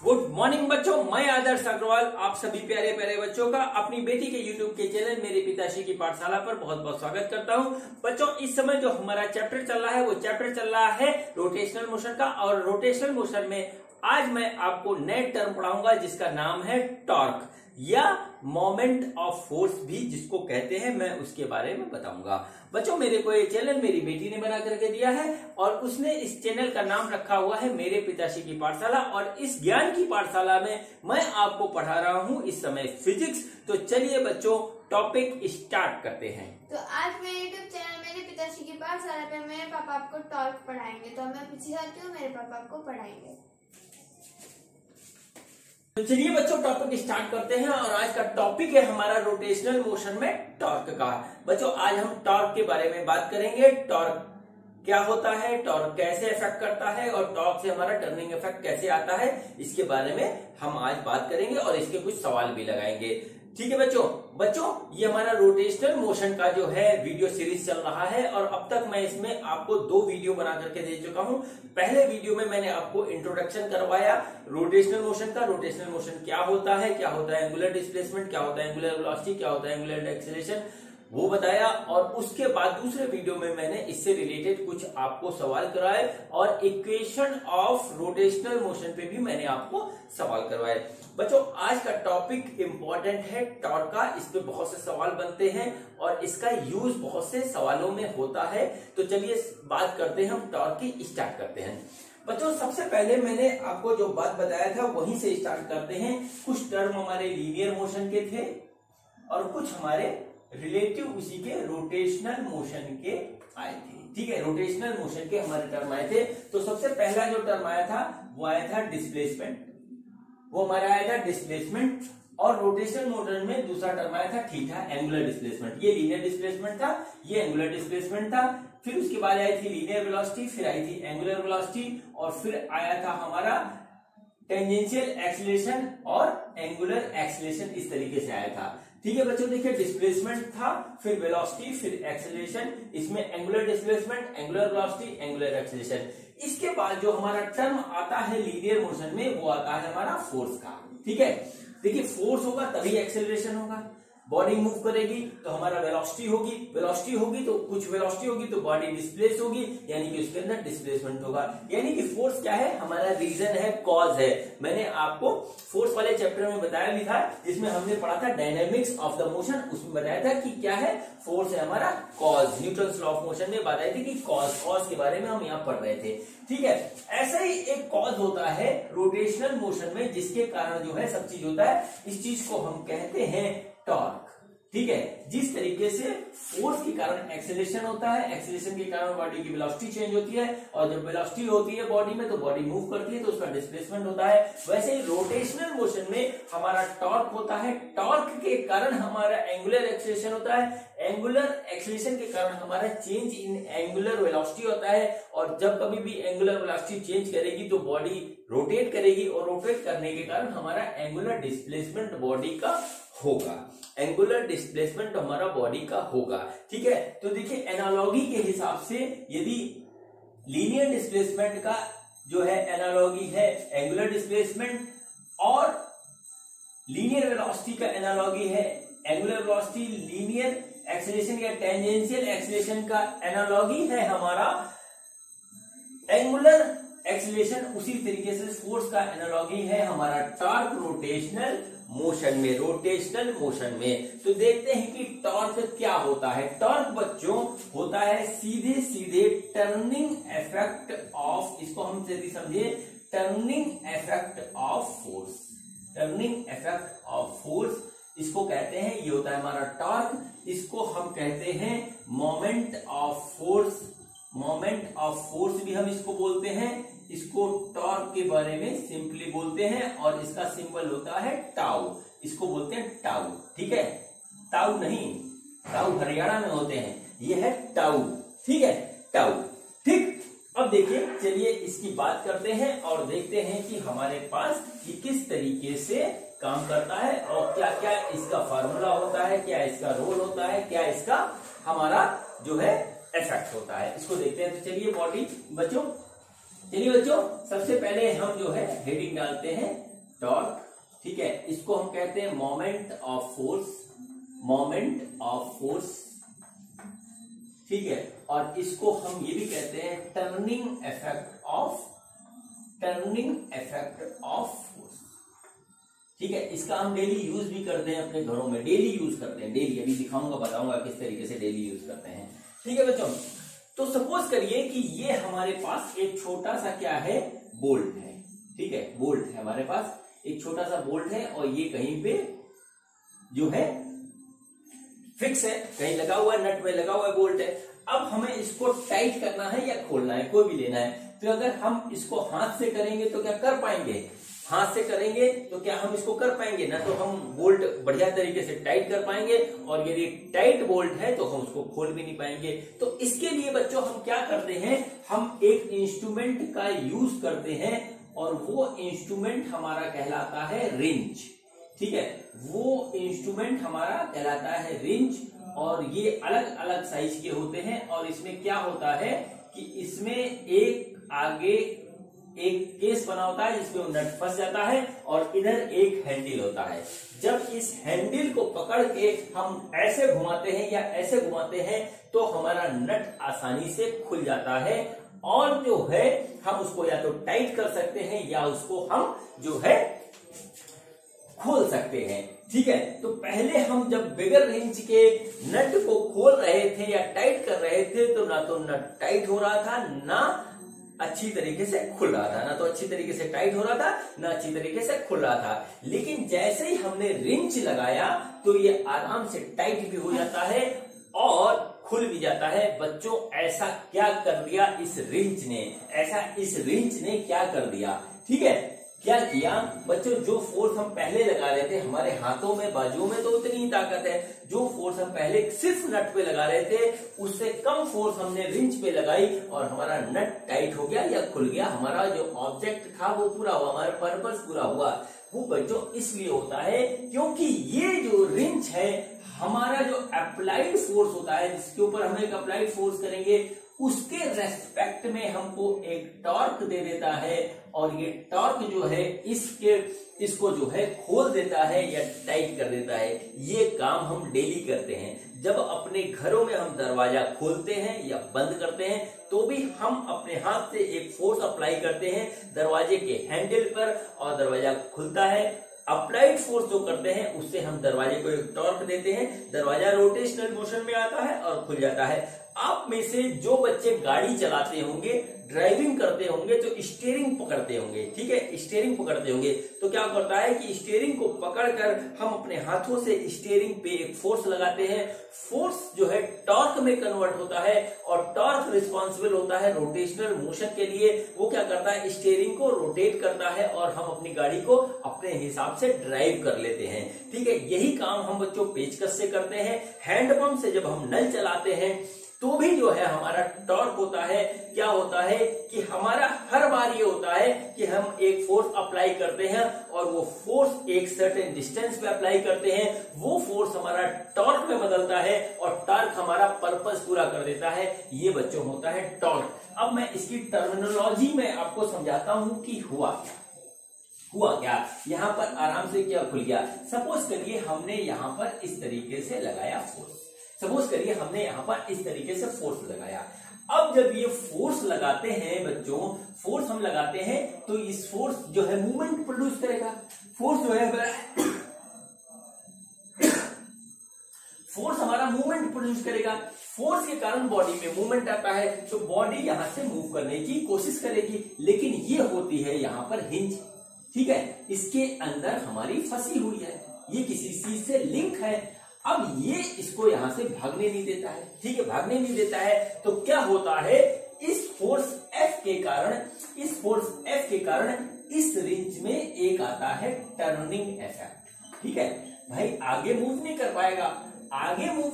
Good morning बच्चों, मैं आदर्श अग्रवाल आप सभी प्यारे प्यारे बच्चों का अपनी बेटी के यूट्यूब के चैनल मेरे पिताश्री की पाठशाला पर बहुत बहुत स्वागत करता हूं। बच्चों, इस समय जो हमारा चैप्टर चल रहा है वो चैप्टर चल रहा है रोटेशनल मोशन का। और रोटेशनल मोशन में आज मैं आपको नए टर्म पढ़ाऊंगा जिसका नाम है टॉर्क या मोमेंट ऑफ फोर्स भी जिसको कहते हैं, मैं उसके बारे में बताऊंगा। बच्चों, मेरे को ये चैनल मेरी बेटी ने बना करके दिया है और उसने इस चैनल का नाम रखा हुआ है मेरे पिताश्री की पाठशाला। और इस ज्ञान की पाठशाला में मैं आपको पढ़ा रहा हूं इस समय फिजिक्स। तो चलिए बच्चों, टॉपिक स्टार्ट करते हैं। तो आज मेरे यूट्यूब चैनल मेरे पिताश्री की पाठशाला पे मेरे पापा आपको टॉर्क पढ़ाएंगे। तो मैं पीछे जाती हूँ, मेरे पापा आपको पढ़ाएंगे। तो चलिए बच्चों, टॉपिक स्टार्ट करते हैं। और आज का टॉपिक है हमारा रोटेशनल मोशन में टॉर्क का। बच्चों, आज हम टॉर्क के बारे में बात करेंगे। टॉर्क क्या होता है, टॉर्क कैसे इफेक्ट करता है और टॉर्क से हमारा टर्निंग इफेक्ट कैसे आता है, इसके बारे में हम आज बात करेंगे और इसके कुछ सवाल भी लगाएंगे। ठीक है बच्चों, ये हमारा रोटेशनल मोशन का जो है वीडियो सीरीज चल रहा है और अब तक मैं इसमें आपको 2 वीडियो बना करके दे चुका हूं। पहले वीडियो में मैंने आपको इंट्रोडक्शन करवाया रोटेशनल मोशन का। रोटेशनल मोशन क्या होता है एंगुलर डिस्प्लेसमेंट, क्या होता है एंगुलर वेलोसिटी, क्या होता है एंगुलर एक्सेलरेशन, वो बताया। और उसके बाद दूसरे वीडियो में मैंने इससे रिलेटेड कुछ आपको सवाल कराए और इक्वेशन ऑफ रोटेशनल मोशन पे भी मैंने आपको सवाल करवाए। बच्चों, आज का टॉपिक इंपॉर्टेंट है टॉर्क का। इस पे बहुत से सवाल बनते हैं और इसका यूज बहुत से सवालों में होता है। तो चलिए बात करते हैं, हम टॉर्क की स्टार्ट करते हैं। बच्चों, सबसे पहले मैंने आपको जो बात बताया था वहीं से स्टार्ट करते हैं। कुछ टर्म हमारे लीनियर मोशन के थे और कुछ हमारे रिलेटिव उसी के रोटेशनल मोशन के आए थे। ठीक है, रोटेशनल मोशन के हमारे टर्म आए थे। तो सबसे पहला जो टर्म आया था वो आया था डिस्प्लेसमेंट, वो हमारा आया था डिस्प्लेसमेंट। और रोटेशनल मोशन में दूसरा टर्म आया था थीटा, एंगुलर डिस्प्लेसमेंट। ये लीनियर डिस्प्लेसमेंट था, ये एंगुलर डिस्प्लेसमेंट था। फिर उसके बाद आई थी लीनियर वेलोसिटी, फिर आई थी एंगुलर वेलोसिटी और फिर आया था हमारा टेंजेंशियल एक्सीलरेशन और एंगुलर एक्सीलरेशन। इस तरीके से आया था। ठीक है बच्चों, देखिए डिस्प्लेसमेंट था, फिर वेलोसिटी, फिर एक्सीलरेशन, इसमें angular displacement, angular velocity, angular acceleration. इसके बाद जो हमारा टर्म आता है लीनियर मोशन में वो आता है हमारा फोर्स का। ठीक है, देखिए फोर्स होगा तभी एक्सीलरेशन होगा। बॉडी मूव करेगी तो हमारा वेलोसिटी होगी, वेलोसिटी होगी तो कुछ वेलोसिटी होगी तो बॉडी डिस्प्लेस होगी, यानी कि उसके अंदर डिस्प्लेसमेंट होगा। यानी कि फोर्स क्या है, हमारा रीजन है, कॉज है। मैंने आपको फोर्स वाले चैप्टर में बताया भी था जिसमें हमने पढ़ा था डायनेमिक्स ऑफ द मोशन। उसमें बताया था कि क्या है, फोर्स है हमारा cause. Newton's law of motion में बताई थी कि कॉज के बारे में हम यहाँ पढ़ रहे थे। ठीक है, ऐसा ही एक कॉज होता है रोटेशनल मोशन में जिसके कारण जो है सब चीज होता है। इस चीज को हम कहते हैं टॉर्क। ठीक है, जिस तरीके से फोर्स के कारण एक्सेलरेशन होता है, एक्सेलरेशन के कारण बॉडी की वेलोसिटी चेंज होती है और जब वेलोसिटी होती है बॉडी में तो बॉडी मूव करती है तो उसका डिस्प्लेसमेंट होता है। वैसे ही रोटेशनल मोशन में हमारा टॉर्क होता है। टॉर्क के कारण हमारा एंगुलर एक्सेलरेशन होता है, एंगुलर एक्सेलरेशन के कारण हमारा चेंज इन एंगुलर वेलोसिटी होता है। और जब कभी भी एंगुलर वेलोसिटी चेंज करेगी तो बॉडी रोटेट करेगी और रोटेट करने के कारण हमारा एंगुलर डिस्प्लेसमेंट बॉडी का होगा। एंगुलर डिस्प्लेसमेंट हमारा बॉडी का होगा। ठीक है, तो देखिए एनालॉगी के हिसाब से यदि लीनियर डिस्प्लेसमेंट का जो है एनालॉगी है एंगुलर डिस्प्लेसमेंट और लीनियर वेलोसिटी का एनालॉगी है एंगुलर वेलोसिटी, लीनियर एक्सीलरेशन या टेंजेंशियल एक्सीलरेशन का एनालॉगी है हमारा एंगुलर एक्सीलरेशन। उसी तरीके से फोर्स का एनालॉगी है हमारा टॉर्क रोटेशनल मोशन में। रोटेशनल मोशन में तो देखते हैं कि टॉर्क क्या होता है। टॉर्क बच्चों होता है सीधे सीधे टर्निंग इफेक्ट ऑफ, इसको हम यदि समझे turning effect of force, turning effect of force इसको कहते हैं। ये होता है हमारा टॉर्क। इसको हम कहते हैं moment of force. Moment of force भी हम इसको बोलते हैं। इसको टॉर्क के बारे में सिंपली बोलते हैं और इसका सिंबल होता है टाउ। इसको बोलते हैं टाउ। ठीक है, टाउ नहीं, टाउ हरियाणा में होते हैं, ये है टाउ। ठीक है, टाउ। ठीक, अब देखिए चलिए इसकी बात करते हैं और देखते हैं कि हमारे पास ये किस तरीके से काम करता है और क्या क्या इसका फार्मूला होता है, क्या इसका रोल होता है, क्या इसका हमारा जो है इफेक्ट होता है। इसको देखते हैं। तो चलिए बॉडी बच्चों चलिए बच्चों, सबसे पहले हम जो है हेडिंग डालते हैं टॉर्क। ठीक है, इसको हम कहते हैं moment of force, moment of force. ठीक है, और इसको हम ये भी कहते हैं turning effect of, turning effect of force. ठीक है, इसका हम डेली यूज भी करते हैं अपने घरों में, डेली यूज करते हैं, डेली। अभी दिखाऊंगा, बताऊंगा किस तरीके से डेली यूज करते हैं। ठीक है बच्चों, तो सपोज करिए कि ये हमारे पास एक छोटा सा क्या है, बोल्ट है। ठीक है, बोल्ट है हमारे पास, एक छोटा सा बोल्ट है और ये कहीं पे जो है फिक्स है, कहीं लगा हुआ है, नट में लगा हुआ है, बोल्ट है। अब हमें इसको टाइट करना है या खोलना है, कोई भी लेना है। तो अगर हम इसको हाथ से करेंगे तो क्या कर पाएंगे, हाथ से करेंगे तो क्या हम इसको कर पाएंगे ना, तो हम बोल्ट बढ़िया तरीके से टाइट कर पाएंगे, और यदि टाइट बोल्ट है तो हम उसको खोल भी नहीं पाएंगे। तो इसके लिए बच्चों हम क्या करते हैं, हम एक इंस्ट्रूमेंट का यूज करते हैं, और वो इंस्ट्रूमेंट हमारा कहलाता है रिंच। ठीक है, वो इंस्ट्रूमेंट हमारा कहलाता है रिंच, और ये अलग अलग साइज के होते हैं। और इसमें क्या होता है कि इसमें एक आगे एक केस बना होता है जिसमें नट फंस जाता है, और इधर एक हैंडल होता है। जब इस हैंडल को पकड़ के हम ऐसे घुमाते हैं या ऐसे घुमाते हैं तो हमारा नट आसानी से खुल जाता है, और जो है हम उसको या तो टाइट कर सकते हैं या उसको हम जो है खोल सकते हैं। ठीक है, तो पहले हम जब बिगर रेंज के नट को खोल रहे थे या टाइट कर रहे थे तो ना तो नट टाइट हो रहा था, ना अच्छी तरीके से खुल रहा था, ना तो अच्छी तरीके से टाइट हो रहा था, ना अच्छी तरीके से खुल रहा था। लेकिन जैसे ही हमने रिंच लगाया तो ये आराम से टाइट भी हो जाता है और खुल भी जाता है। बच्चों, ऐसा क्या कर दिया इस रिंच ने, ऐसा इस रिंच ने क्या कर दिया। ठीक है, क्या किया बच्चों, जो फोर्स हम पहले लगा रहे थे हमारे हाथों में, बाजुओं में तो उतनी ही ताकत है, जो फोर्स हम पहले सिर्फ नट पे लगा रहे थे उससे कम फोर्स हमने रिंच पे लगाई, और हमारा नट टाइट हो गया या खुल गया। हमारा जो ऑब्जेक्ट था वो पूरा हुआ, हमारा पर्पस पूरा हुआ। वो बच्चों इसलिए होता है क्योंकि ये जो रिंच है, हमारा जो अप्लाइड फोर्स होता है, जिसके ऊपर हम एक अप्लाइड फोर्स करेंगे, उसके रेस्पेक्ट में हमको एक टॉर्क दे देता है, और ये टॉर्क जो है इसको जो है खोल देता है या टाइट कर देता है। ये काम हम डेली करते हैं। जब अपने घरों में हम दरवाजा खोलते हैं या बंद करते हैं तो भी हम अपने हाथ से एक फोर्स अप्लाई करते हैं दरवाजे के हैंडल पर, और दरवाजा खुलता है। अप्लाइड फोर्स जो करते हैं उससे हम दरवाजे को एक टॉर्क देते हैं, दरवाजा रोटेशनल मोशन में आता है और खुल जाता है। आप में से जो बच्चे गाड़ी चलाते होंगे, ड्राइविंग करते होंगे, तो स्टीयरिंग पकड़ते होंगे। ठीक है, स्टीयरिंग पकड़ते होंगे तो क्या करता है कि स्टीयरिंग को पकड़कर हम अपने हाथों से स्टीयरिंग पे एक फोर्स लगाते हैं। फोर्स जो है टॉर्क में कन्वर्ट होता है, और टॉर्क रिस्पॉन्सिबल होता है रोटेशनल मोशन के लिए। वो क्या करता है, स्टीयरिंग को रोटेट करता है और हम अपनी गाड़ी को अपने हिसाब से ड्राइव कर लेते हैं। ठीक है, यही काम हम बच्चों पेचकस से करते हैं। हैंडपंप से जब हम नल चलाते हैं तो भी जो है हमारा टॉर्क होता है। क्या होता है कि हमारा हर बार ये होता है कि हम एक फोर्स अप्लाई करते हैं, और वो फोर्स एक सर्टेन डिस्टेंस पे अप्लाई करते हैं। वो फोर्स हमारा टॉर्क में बदलता है, और टॉर्क हमारा पर्पस पूरा कर देता है। ये बच्चों होता है टॉर्क। अब मैं इसकी टर्मिनोलॉजी में आपको समझाता हूं कि हुआ क्या। यहाँ पर आराम से क्या खुल गया। सपोज करिए हमने यहाँ पर इस तरीके से लगाया फोर्स, सपोज करिए हमने यहाँ पर इस तरीके से फोर्स लगाया। अब जब ये फोर्स लगाते हैं बच्चों, फोर्स हम लगाते हैं तो इस फोर्स जो है मूवमेंट प्रोड्यूस करेगा। फोर्स जो है फोर्स हमारा मूवमेंट प्रोड्यूस करेगा। फोर्स के कारण बॉडी में मूवमेंट आता है, तो बॉडी यहां से मूव करने की कोशिश करेगी। लेकिन ये होती है यहाँ पर हिंज। ठीक है, इसके अंदर हमारी फंसी हुई है, ये किसी चीज से लिंक है। अब ये इसको यहां से भागने नहीं देता है। ठीक है, भागने नहीं देता है तो क्या होता है, इस फोर्स F के कारण इस रिंच में एक आता है टर्निंग इफेक्ट। ठीक है भाई, आगे मूव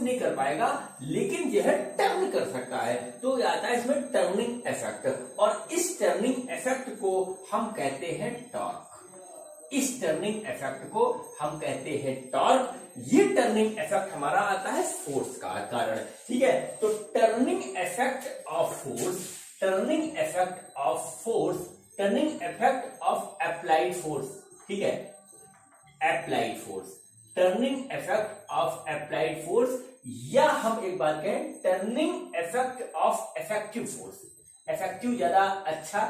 नहीं कर पाएगा, लेकिन यह टर्न कर सकता है, तो आता है इसमें टर्निंग इफेक्ट। और इस टर्निंग इफेक्ट को हम कहते हैं टॉर्क। इस टर्निंग इफेक्ट को हम कहते हैं टॉर्क। ये टर्निंग इफेक्ट हमारा आता है फोर्स का कारण। ठीक है, तो turning effect of force turning effect of force, turning effect of applied force, ठीक है, applied force, turning effect of applied force, या हम एक बात कहें turning effect of effective force, effective ज्यादा अच्छा,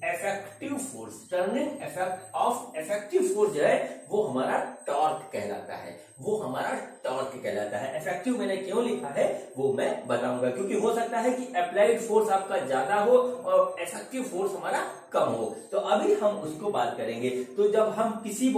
effective force, turning effect of effective force जो है वो हमारा टॉर्क कहलाता है, वो हमारा टॉर्क कहलाता है। इफेक्टिव मैंने क्यों लिखा है वो मैं बताऊंगा, क्योंकि हो सकता है कि अप्लाइड फोर्स आपका ज्यादा हो और इफेक्टिव फोर्स हमारा कम हो, तो अभी हम उसको बात करेंगे। तो जब हम किसी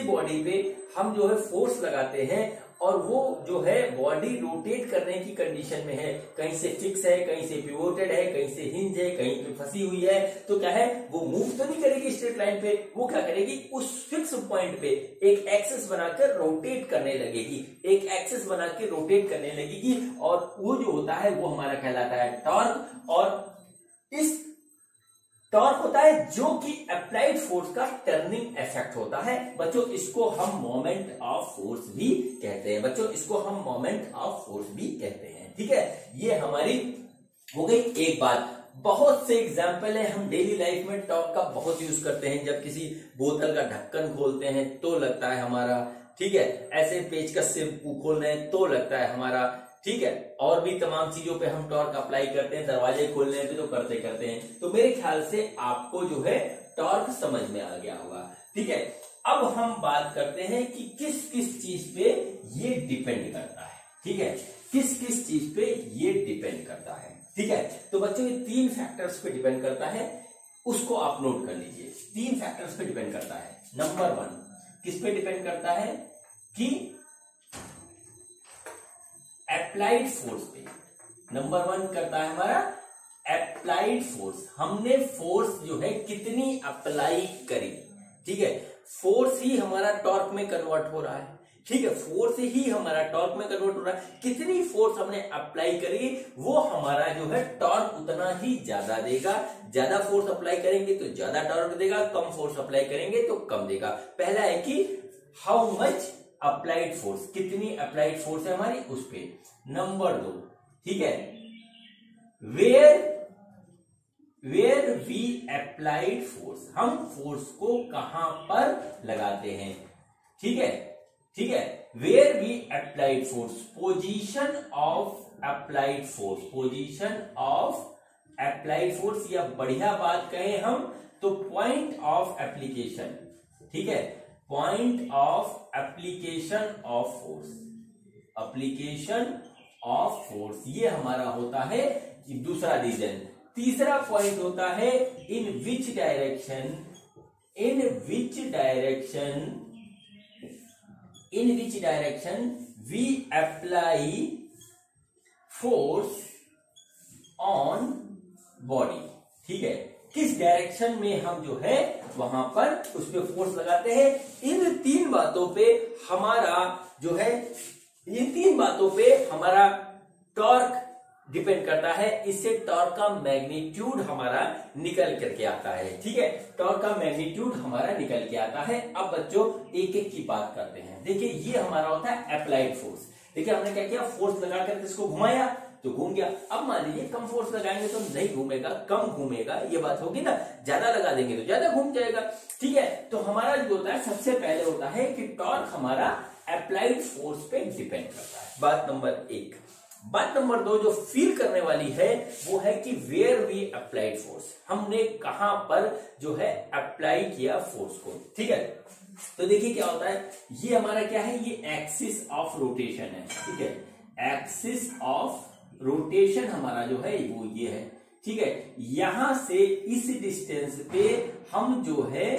बॉडी पे हम जो है फोर्स लगाते हैं और वो जो है बॉडी रोटेट करने की कंडीशन में है, कहीं से फिक्स है, कहीं से पिवोटेड है, कहीं से हिंज है, कहीं पे फंसी हुई है, तो क्या है वो मूव तो नहीं करेगी स्ट्रेट लाइन पे, वो क्या करेगी उस फिक्स पॉइंट पे एक एक्सिस बनाकर रोटेट करने लगेगी, एक एक्सिस बना के रोटेट करने लगेगी, और वो जो होता है वो हमारा कहलाता है टॉर्क। और इस टॉर्क होता है जो कि अप्लाइड फोर्स का टर्निंग इफेक्ट होता है। बच्चों इसको हम मोमेंट ऑफ फोर्स भी कहते हैं, बच्चों इसको हम मोमेंट ऑफ फोर्स भी कहते हैं, ठीक है। ये हमारी हो गई एक बात। बहुत से एग्जाम्पल है, हम डेली लाइफ में टॉर्क का बहुत यूज करते हैं। जब किसी बोतल का ढक्कन खोलते हैं तो लगता है हमारा, ठीक है, ऐसे पेचकस से खोल रहे हैं तो लगता है हमारा, ठीक है, और भी तमाम चीजों पे हम टॉर्क अप्लाई करते हैं, दरवाजे खोलने पे तो करते हैं। तो मेरे ख्याल से आपको जो है टॉर्क समझ में आ गया होगा, ठीक है। अब हम बात करते हैं कि किस किस चीज पे ये डिपेंड करता है, ठीक है, किस किस चीज पे ये डिपेंड करता है, ठीक है। तो बच्चों ये 3 फैक्टर्स पे डिपेंड करता है, उसको आप नोट कर लीजिए। 3 फैक्टर्स पे डिपेंड करता है। नंबर 1 किस पे डिपेंड करता है कि अप्लाइड फोर्स पे। नंबर 1 करता है हमारा अप्लाइड फोर्स, हमने फोर्स जो है कितनी अप्लाई करी, ठीक है, फोर्स ही हमारा टॉर्क में कन्वर्ट हो रहा है, ठीक है, फोर्स ही हमारा टॉर्क में कन्वर्ट हो रहा है। कितनी फोर्स हमने अप्लाई करी वो हमारा जो है टॉर्क उतना ही ज्यादा देगा। ज्यादा फोर्स अप्लाई करेंगे तो ज्यादा टॉर्क देगा, कम फोर्स अप्लाई करेंगे तो कम देगा। पहला है कि हाउ मच अप्लाइड फोर्स, कितनी अप्लाइड फोर्स है हमारी उस पे। नंबर 2, ठीक है, वेयर वी अप्लाइड फोर्स, हम फोर्स को कहां पर लगाते हैं, ठीक है, ठीक है, where we applied force, position of applied force, position of applied force, या बढ़िया बात कहें हम तो पॉइंट ऑफ एप्लीकेशन, ठीक है, point of application of force, application of force, ये हमारा होता है दूसरा रीजन। तीसरा पॉइंट होता है in which direction, in which direction we apply force on body, ठीक है, किस डायरेक्शन में हम जो है वहां पर उस पर फोर्स लगाते हैं। इन 3 बातों पे हमारा जो है, इन 3 बातों पे हमारा टॉर्क डिपेंड करता है। इससे टॉर्क का मैग्नीट्यूड हमारा निकल करके आता है, ठीक है, टॉर्क का मैग्नीट्यूड हमारा निकल के आता है। अब बच्चों एक एक की बात करते हैं। देखिए ये हमारा होता है अप्लाइड फोर्स। देखिए हमने क्या किया, फोर्स लगा करके इसको घुमाया तो घूम गया। अब मान लीजिए कम फोर्स लगाएंगे तो नहीं घूमेगा, कम घूमेगा, ये बात होगी ना, ज्यादा लगा देंगे तो ज्यादा घूम जाएगा, ठीक है। तो हमारा जो होता है सबसे पहले होता है कि टॉर्क हमारा अप्लाइड फोर्स पे डिपेंड करता है, बात नंबर 1। बात नंबर 2 जो फील करने वाली है वो है कि वेयर वी अप्लाइड फोर्स, हमने कहां पर जो है अप्लाई किया फोर्स को, ठीक है। तो देखिए क्या होता है, ये हमारा क्या है, ये एक्सिस ऑफ रोटेशन है, ठीक है, एक्सिस ऑफ रोटेशन हमारा जो है वो ये है, ठीक है। यहां से इस डिस्टेंस पे हम जो है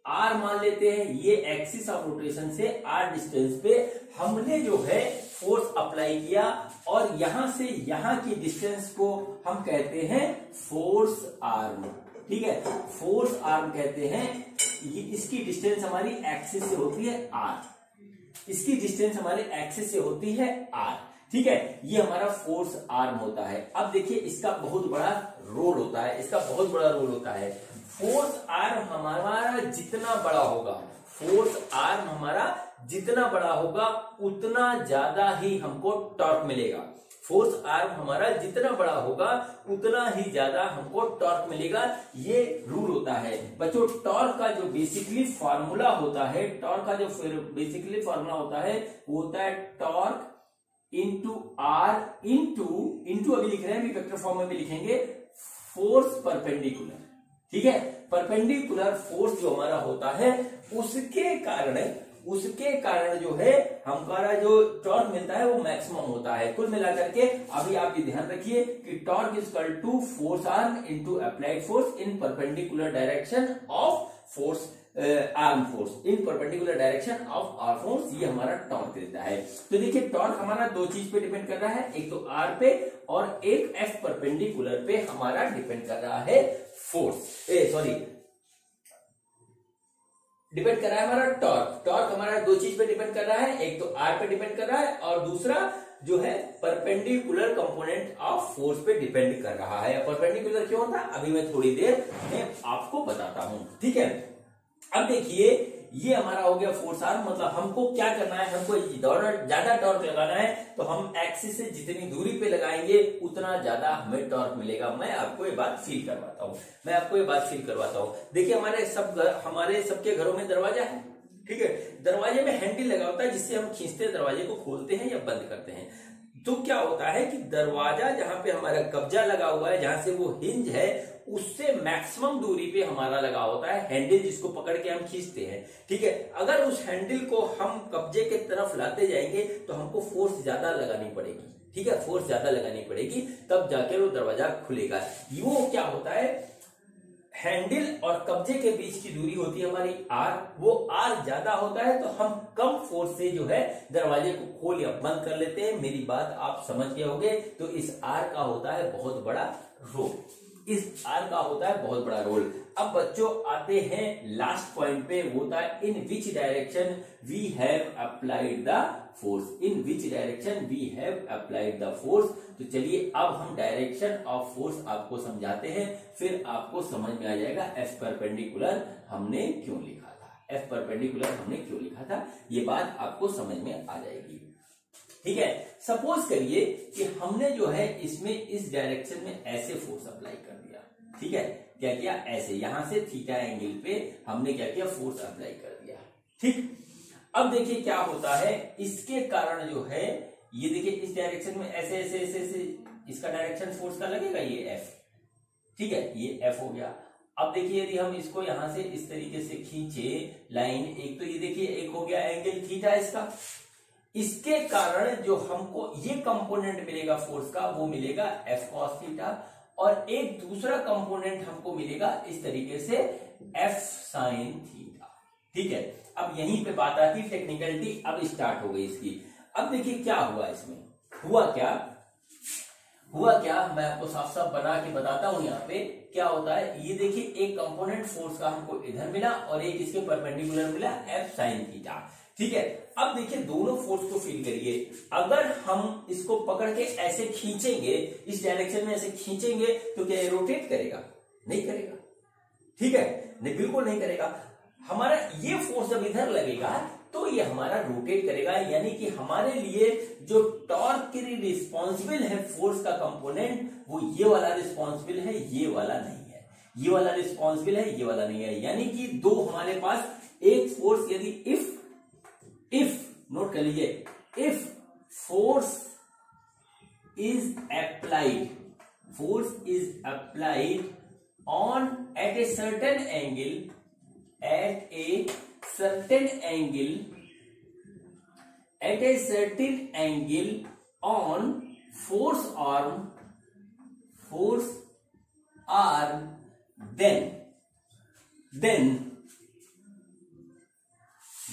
आर मान लेते हैं, ये एक्सिस ऑफ रोटेशन से आर डिस्टेंस पे हमने जो है फोर्स अप्लाई किया, और यहां से यहां की डिस्टेंस को हम कहते हैं फोर्स आर्म, ठीक है, फोर्स आर्म कहते हैं। ये इसकी डिस्टेंस हमारी एक्सिस से होती है आर, इसकी डिस्टेंस हमारे एक्सिस से होती है आर, ठीक है, ये हमारा फोर्स आर्म होता है। अब देखिए इसका बहुत बड़ा रोल होता है, इसका बहुत बड़ा रोल होता है। फोर्स आर्म हमारा जितना बड़ा होगा, फोर्स आर्म हमारा जितना बड़ा होगा उतना ज्यादा ही हमको टॉर्क मिलेगा। फोर्स आर्म हमारा जितना बड़ा होगा उतना ही ज्यादा हमको टॉर्क मिलेगा। ये रूल होता है बच्चों। टॉर्क का जो बेसिकली फार्मूला होता है, टॉर्क का जो बेसिकली फार्मूला होता है वो होता है टॉर्क इंटू आर इंटू अभी लिख रहे हैं, वेक्टर फॉर्म में भी लिखेंगे, फोर्स परपेंडिकुलर। ठीक है, परपेंडिकुलर फोर्स जो हमारा होता है उसके कारण जो है हमारा जो टॉर्क मिलता है वो मैक्सिमम होता है। कुल मिलाकर के अभी आप ये ध्यान रखिए कि torque is equal to force arm into applied force in perpendicular direction of force arm force in perpendicular direction of R force, ये हमारा टॉर्क देता है। तो देखिए टॉर्क हमारा दो चीज पे डिपेंड कर रहा है, एक तो आर पे और एक एफ परपेंडिकुलर पे हमारा डिपेंड कर रहा है डिपेंड कर रहा है हमारा टॉर्क। टॉर्क हमारा दो चीज पे डिपेंड कर रहा है, एक तो आर पे डिपेंड कर रहा है और दूसरा जो है परपेंडिकुलर कंपोनेंट ऑफ फोर्स पे डिपेंड कर रहा है। परपेंडिकुलर क्यों होता है अभी मैं थोड़ी देर में आपको बताता हूं। ठीक है, अब देखिए ये हमारा हो गया फोर्स आर्म, मतलब हमको क्या करना है, हमको ज्यादा टॉर्क लगाना है तो हम एक्सिस से जितनी दूरी पे लगाएंगे उतना ज्यादा हमें टॉर्क मिलेगा। मैं आपको ये बात फील करवाता हूं। देखिए हमारे सबके घरों में दरवाजा है। ठीक है, दरवाजे में हैंडल लगा होता है जिससे हम खींचते हैं, दरवाजे को खोलते हैं या बंद करते हैं। तो क्या होता है कि दरवाजा जहां पे हमारा कब्जा लगा हुआ है, जहां से वो हिंज है, उससे मैक्सिमम दूरी पे हमारा लगा होता है हैंडल जिसको पकड़ के हम खींचते हैं। ठीक है, अगर उस हैंडल को हम कब्जे के तरफ लाते जाएंगे तो हमको फोर्स ज्यादा लगानी पड़ेगी। ठीक है, फोर्स ज्यादा लगानी पड़ेगी तब जाकर वो दरवाजा खुलेगा। वो क्या होता है, हैंडल और कब्जे के बीच की दूरी होती है हमारी आर, वो आर ज्यादा होता है तो हम कम फोर्स से जो है दरवाजे को खोल या बंद कर लेते हैं। मेरी बात आप समझ गए होंगे। तो इस आर का होता है बहुत बड़ा रोल, अब बच्चों आते हैं लास्ट पॉइंट पे, वो होता है in which direction we have applied the force. तो चलिए अब हम डायरेक्शन ऑफ फोर्स आपको समझाते हैं, फिर आपको समझ में आ जाएगा एफ परपेंडिकुलर हमने क्यों लिखा था, ये बात आपको समझ में आ जाएगी। ठीक है, सपोज करिए कि हमने जो है इसमें इस डायरेक्शन में ऐसे फोर्स अप्लाई कर दिया। ठीक है, क्या किया, ऐसे यहां से थीटा एंगल पे हमने क्या किया, फोर्स अप्लाई कर दिया। ठीक, अब देखिए क्या होता है, इसके कारण जो है ये देखिए इस डायरेक्शन में ऐसे ऐसे ऐसे ऐसे इसका डायरेक्शन फोर्स का लगेगा, ये एफ। ठीक है, ये एफ हो गया। अब देखिए यदि हम इसको यहां से इस तरीके से खींचे लाइन, एक तो ये देखिए एक हो गया एंगल थीटा इसका, इसके कारण जो हमको ये कंपोनेंट मिलेगा फोर्स का वो मिलेगा एफ कॉस थीटा, और एक दूसरा कंपोनेंट हमको मिलेगा इस तरीके से एफ साइन थीटा। ठीक है, अब यहीं पे बात आती टेक्निकलिटी अब स्टार्ट हो गई इसकी। अब देखिए क्या हुआ, इसमें हुआ क्या मैं आपको साफ साफ बना के बताता हूं। यहाँ पे क्या होता है, ये देखिए एक कंपोनेंट फोर्स का हमको इधर मिला और एक इसके परपेंडिकुलर मिला एफ साइन थीटा। ठीक है, अब देखिए दोनों फोर्स को फील करिए, अगर हम इसको पकड़ के ऐसे खींचेंगे, इस डायरेक्शन में ऐसे खींचेंगे तो क्या ये रोटेट करेगा? नहीं करेगा। ठीक है, नहीं, बिल्कुल नहीं करेगा। हमारा ये फोर्स जब इधर लगेगा तो ये हमारा रोटेट करेगा, यानी कि हमारे लिए जो टॉर्क के लिए रिस्पॉन्सिबल है फोर्स का कंपोनेंट, वो ये वाला रिस्पॉन्सिबल है, ये वाला नहीं है। ये वाला रिस्पॉन्सिबल है, ये वाला नहीं है। यानी कि दो हमारे पास एक फोर्स, यदि इफ नोट कर लीजिए, if force is applied on at a certain angle on force arm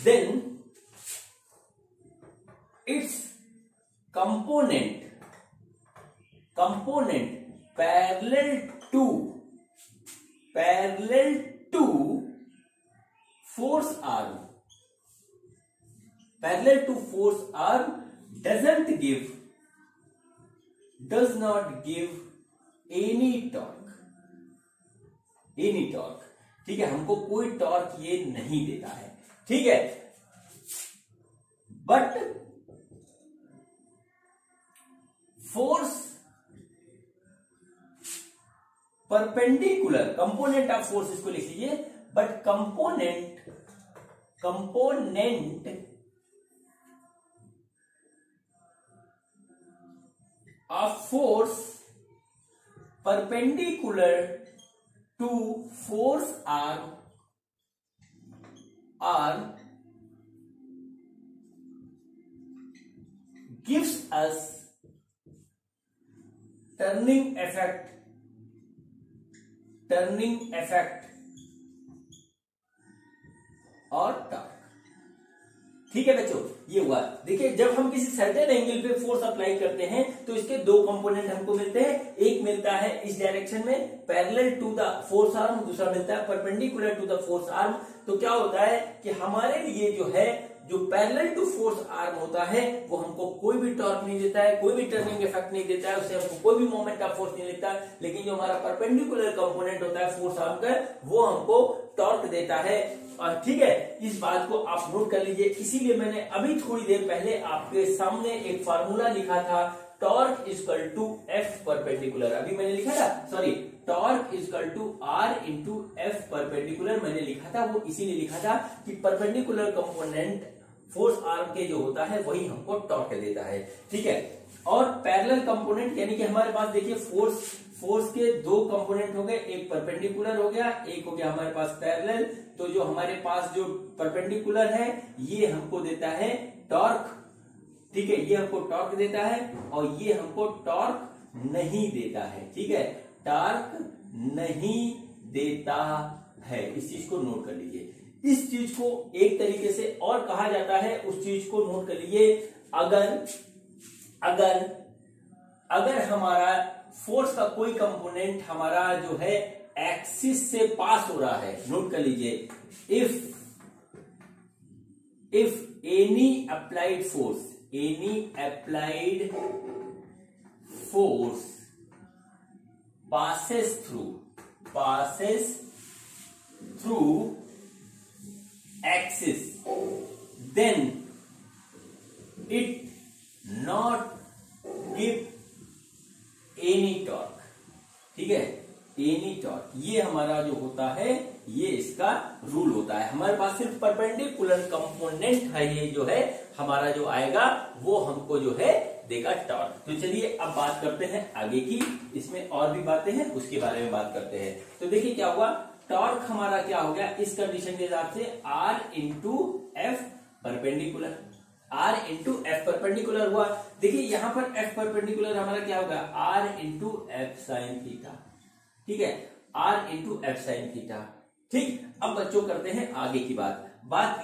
then its component parallel to force arm does not give any torque। ठीक है, हमको कोई टॉर्क ये नहीं देता है। ठीक है, but force perpendicular, component of force इसको लिख लीजिए, but component of force perpendicular to force arm gives us turning effect और टॉर्क। ठीक है बच्चों, ये हुआ। देखिए जब हम किसी सर्टेन एंगल पे फोर्स अप्लाई करते हैं तो इसके दो कंपोनेंट हमको मिलते हैं। एक मिलता है इस डायरेक्शन में parallel to the force arm, दूसरा मिलता है perpendicular to the force arm. तो क्या होता है कि हमारे लिए जो है जो पैरेलल टू फोर्स आर्म होता है वो हमको कोई भी टॉर्क नहीं देता है, कोई भी टर्निंग इफेक्ट नहीं देता है, उससे हमको कोई भी मोमेंट ऑफ फोर्स नहीं देता है। लेकिन जो हमारा परपेंडिकुलर कंपोनेंट होता है फोर्स आर्म का, वो हमको टॉर्क देता है। ठीक है, इस बात को आप नोट कर लीजिए। इसीलिए मैंने अभी थोड़ी देर पहले आपके सामने एक फार्मूला लिखा था, torque equal to F perpendicular. अभी मैंने लिखा था, sorry, torque equal to R into F perpendicular मैंने लिखा था। वो इसीलिए लिखा था कि परपेंडिकुलर कंपोनेंट फोर्स आर्म के जो होता है वही हमको टॉर्क देता है। ठीक है, और पैरेलल कंपोनेंट यानी कि हमारे पास देखिए फोर्स के दो कंपोनेंट हो गए, एक परपेंडिकुलर हो गया, एक हो गया हमारे पास पैरेलल। तो जो हमारे पास जो परपेंडिकुलर है ये हमको देता है टॉर्क। ठीक है, ये हमको टॉर्क देता है और ये हमको टॉर्क नहीं देता है। ठीक है, टॉर्क नहीं देता है, इस चीज को नोट कर लीजिए। इस चीज को एक तरीके से और कहा जाता है, उस चीज को नोट कर लीजिए। अगर हमारा फोर्स का कोई कंपोनेंट हमारा जो है एक्सिस से पास हो रहा है, नोट कर लीजिए, if any applied force passes through axis, then it not give any torque। ठीक है, एनी टॉर्क, ये हमारा जो होता है ये इसका रूल होता है। हमारे पास सिर्फ परपेंडिकुलर कंपोनेंट है, ये जो है हमारा जो आएगा वो हमको जो है देगा टॉर्क। तो चलिए अब बात करते हैं आगे की, इसमें और भी बातें हैं उसके बारे में बात करते हैं। तो देखिए क्या हुआ, टॉर्क हमारा क्या हो गया इस कंडीशन के हिसाब से, R into F perpendicular, R into F perpendicular हुआ। देखिए यहां पर एफ परपेंडिकुलर हमारा क्या होगा, R into F sine theta. ठीक है, R into F sine theta. ठीक, अब बच्चों करते हैं आगे की बात